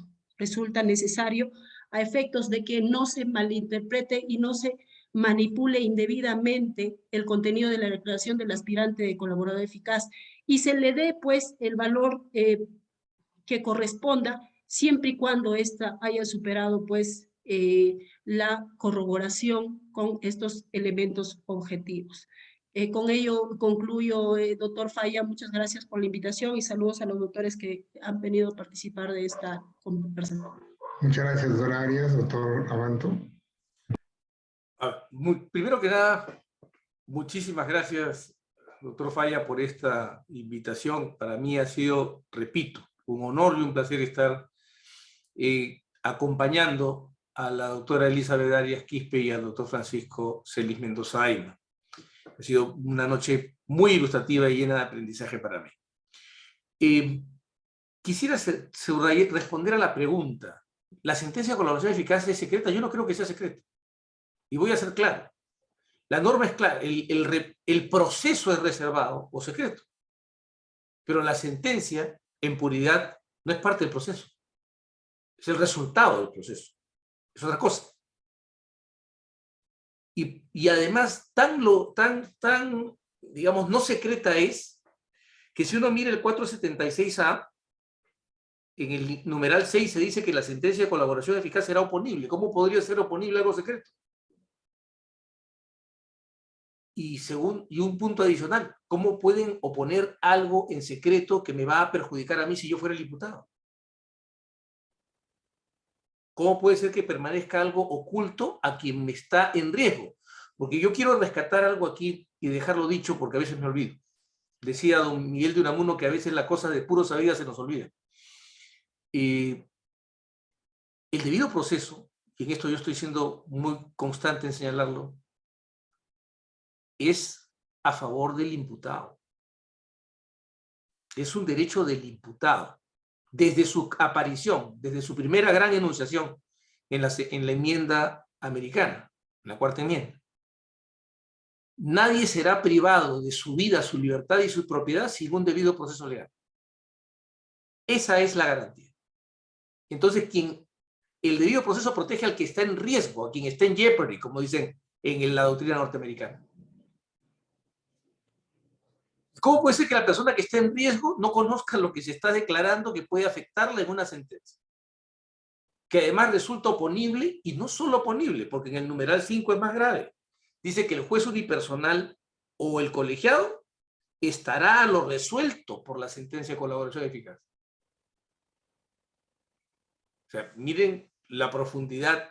a efectos de que no se malinterprete y no se manipule indebidamente el contenido de la declaración del aspirante de colaborador eficaz y se le dé pues el valor que corresponda siempre y cuando ésta haya superado pues la corroboración con estos elementos objetivos. Con ello concluyo, doctor Falla, muchas gracias por la invitación y saludos a los doctores que han venido a participar de esta conversación. Muchas gracias, doctora Arias. Doctor Abanto. Primero que nada, muchísimas gracias, doctor Falla, por esta invitación. Para mí ha sido, repito, un honor y un placer estar acompañando a la doctora Elizabeth Arias Quispe y al doctor Francisco Celis Mendoza Ayma. Ha sido una noche muy ilustrativa y llena de aprendizaje para mí. Quisiera responder a la pregunta. ¿La sentencia de colaboración eficaz es secreta? Yo no creo que sea secreta. Y voy a ser claro. La norma es clara. El proceso es reservado o secreto. Pero la sentencia, en puridad, no es parte del proceso. Es el resultado del proceso. Es otra cosa. Y además, digamos, no secreta es que si uno mira el 476A, en el numeral 6 se dice que la sentencia de colaboración eficaz será oponible. ¿Cómo podría ser oponible algo secreto? Y un punto adicional, ¿cómo pueden oponer algo en secreto que me va a perjudicar a mí si yo fuera el imputado? ¿Cómo puede ser que permanezca algo oculto a quien está en riesgo? Porque yo quiero rescatar algo aquí y dejarlo dicho porque a veces me olvido. Decía don Miguel de Unamuno que a veces la cosa de puro sabiduría se nos olvida. El debido proceso, y en esto yo estoy siendo muy constante en señalarlo, es a favor del imputado. Es un derecho del imputado. Desde su aparición, desde su primera gran enunciación en la enmienda americana, en la cuarta enmienda. Nadie será privado de su vida, su libertad y su propiedad sin un debido proceso legal. Esa es la garantía. Entonces, el debido proceso protege al que está en riesgo, a quien está en jeopardy, como dicen en la doctrina norteamericana. ¿Cómo puede ser que la persona que está en riesgo no conozca lo que se está declarando que puede afectarla en una sentencia? Que además resulta oponible, y no solo oponible, porque en el numeral 5 es más grave. Dice que el juez unipersonal o el colegiado estará a lo resuelto por la sentencia de colaboración eficaz. O sea, miren la profundidad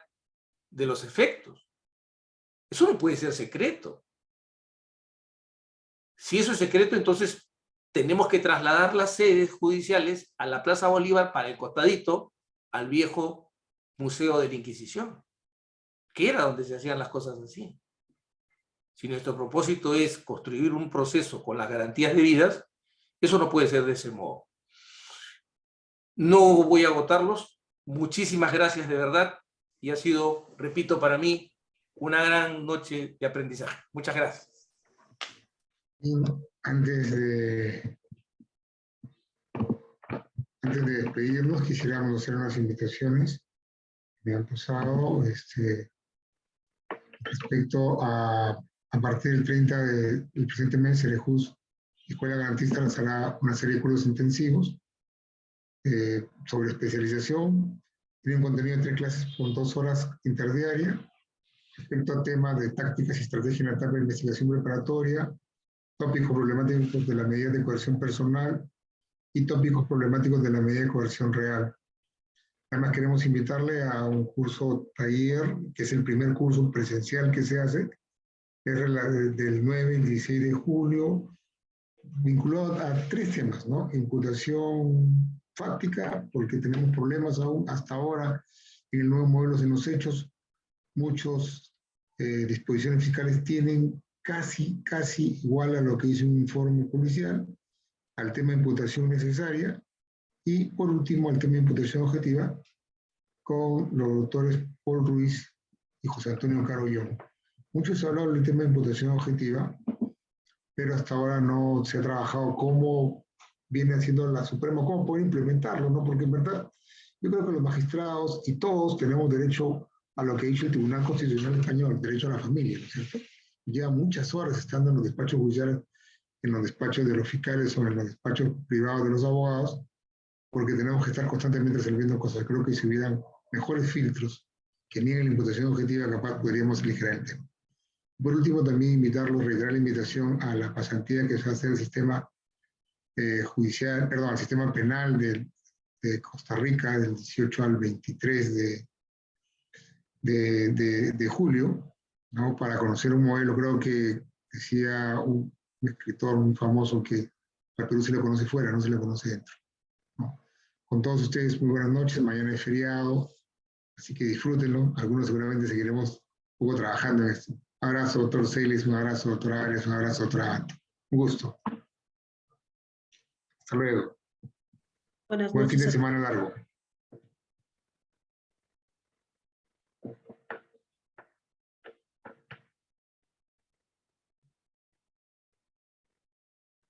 de los efectos. Eso no puede ser secreto. Si eso es secreto, entonces tenemos que trasladar las sedes judiciales a la Plaza Bolívar para el costadito, al viejo Museo de la Inquisición, que era donde se hacían las cosas así. Si nuestro propósito es construir un proceso con las garantías debidas, eso no puede ser de ese modo. No voy a agotarlos. Muchísimas gracias de verdad. Y ha sido, repito, para mí, una gran noche de aprendizaje. Muchas gracias. Antes de despedirnos, quisiéramos hacer unas invitaciones que me han pasado respecto a partir del 30 del presente mes, Cerejus, Escuela Garantista, lanzará una serie de cursos intensivos sobre especialización. Tienen contenido de 3 clases con 2 horas interdiarias, respecto a temas de tácticas y estrategias en la etapa de investigación preparatoria, tópicos problemáticos de la medida de coerción personal y tópicos problemáticos de la medida de coerción real. Además, queremos invitarle a un curso taller, que es el primer curso presencial que se hace, que es del 9 al 16 de julio, vinculado a 3 temas, ¿no? Imputación fáctica, porque tenemos problemas aún hasta ahora en el nuevo modelo en los hechos. Muchas disposiciones fiscales tienen casi igual a lo que dice un informe policial, al tema de imputación necesaria, y por último al tema de imputación objetiva, con los doctores Paul Ruiz y José Antonio Carollón. Mucho se ha hablado del tema de imputación objetiva, pero hasta ahora no se ha trabajado cómo viene haciendo la Suprema, cómo poder implementarlo, ¿no? Porque en verdad yo creo que los magistrados y todos tenemos derecho a lo que ha dicho el Tribunal Constitucional Español, derecho a la familia, ¿no es cierto? Lleva muchas horas estando en los despachos judiciales, en los despachos de los fiscales o en los despachos privados de los abogados, porque tenemos que estar constantemente resolviendo cosas. Creo que si hubieran mejores filtros que nieguen la imputación objetiva, capaz podríamos aligerar el tema. Por último, también invitarlos, reiterar la invitación a la pasantía que se va a hacer el sistema judicial, perdón, al sistema penal de Costa Rica del 18 al 23 de julio, ¿no? Para conocer un modelo. Creo que decía un escritor muy famoso que al Perú se le conoce fuera, no se le conoce dentro, ¿no? Con todos ustedes, muy buenas noches. Mañana es feriado, así que disfrútenlo. Algunos seguramente seguiremos un poco trabajando en esto. Un abrazo, doctor Celis, un abrazo, doctora Arias, un abrazo, doctora Ante. Un gusto. Hasta luego. Buenas Buen noches. fin de semana largo.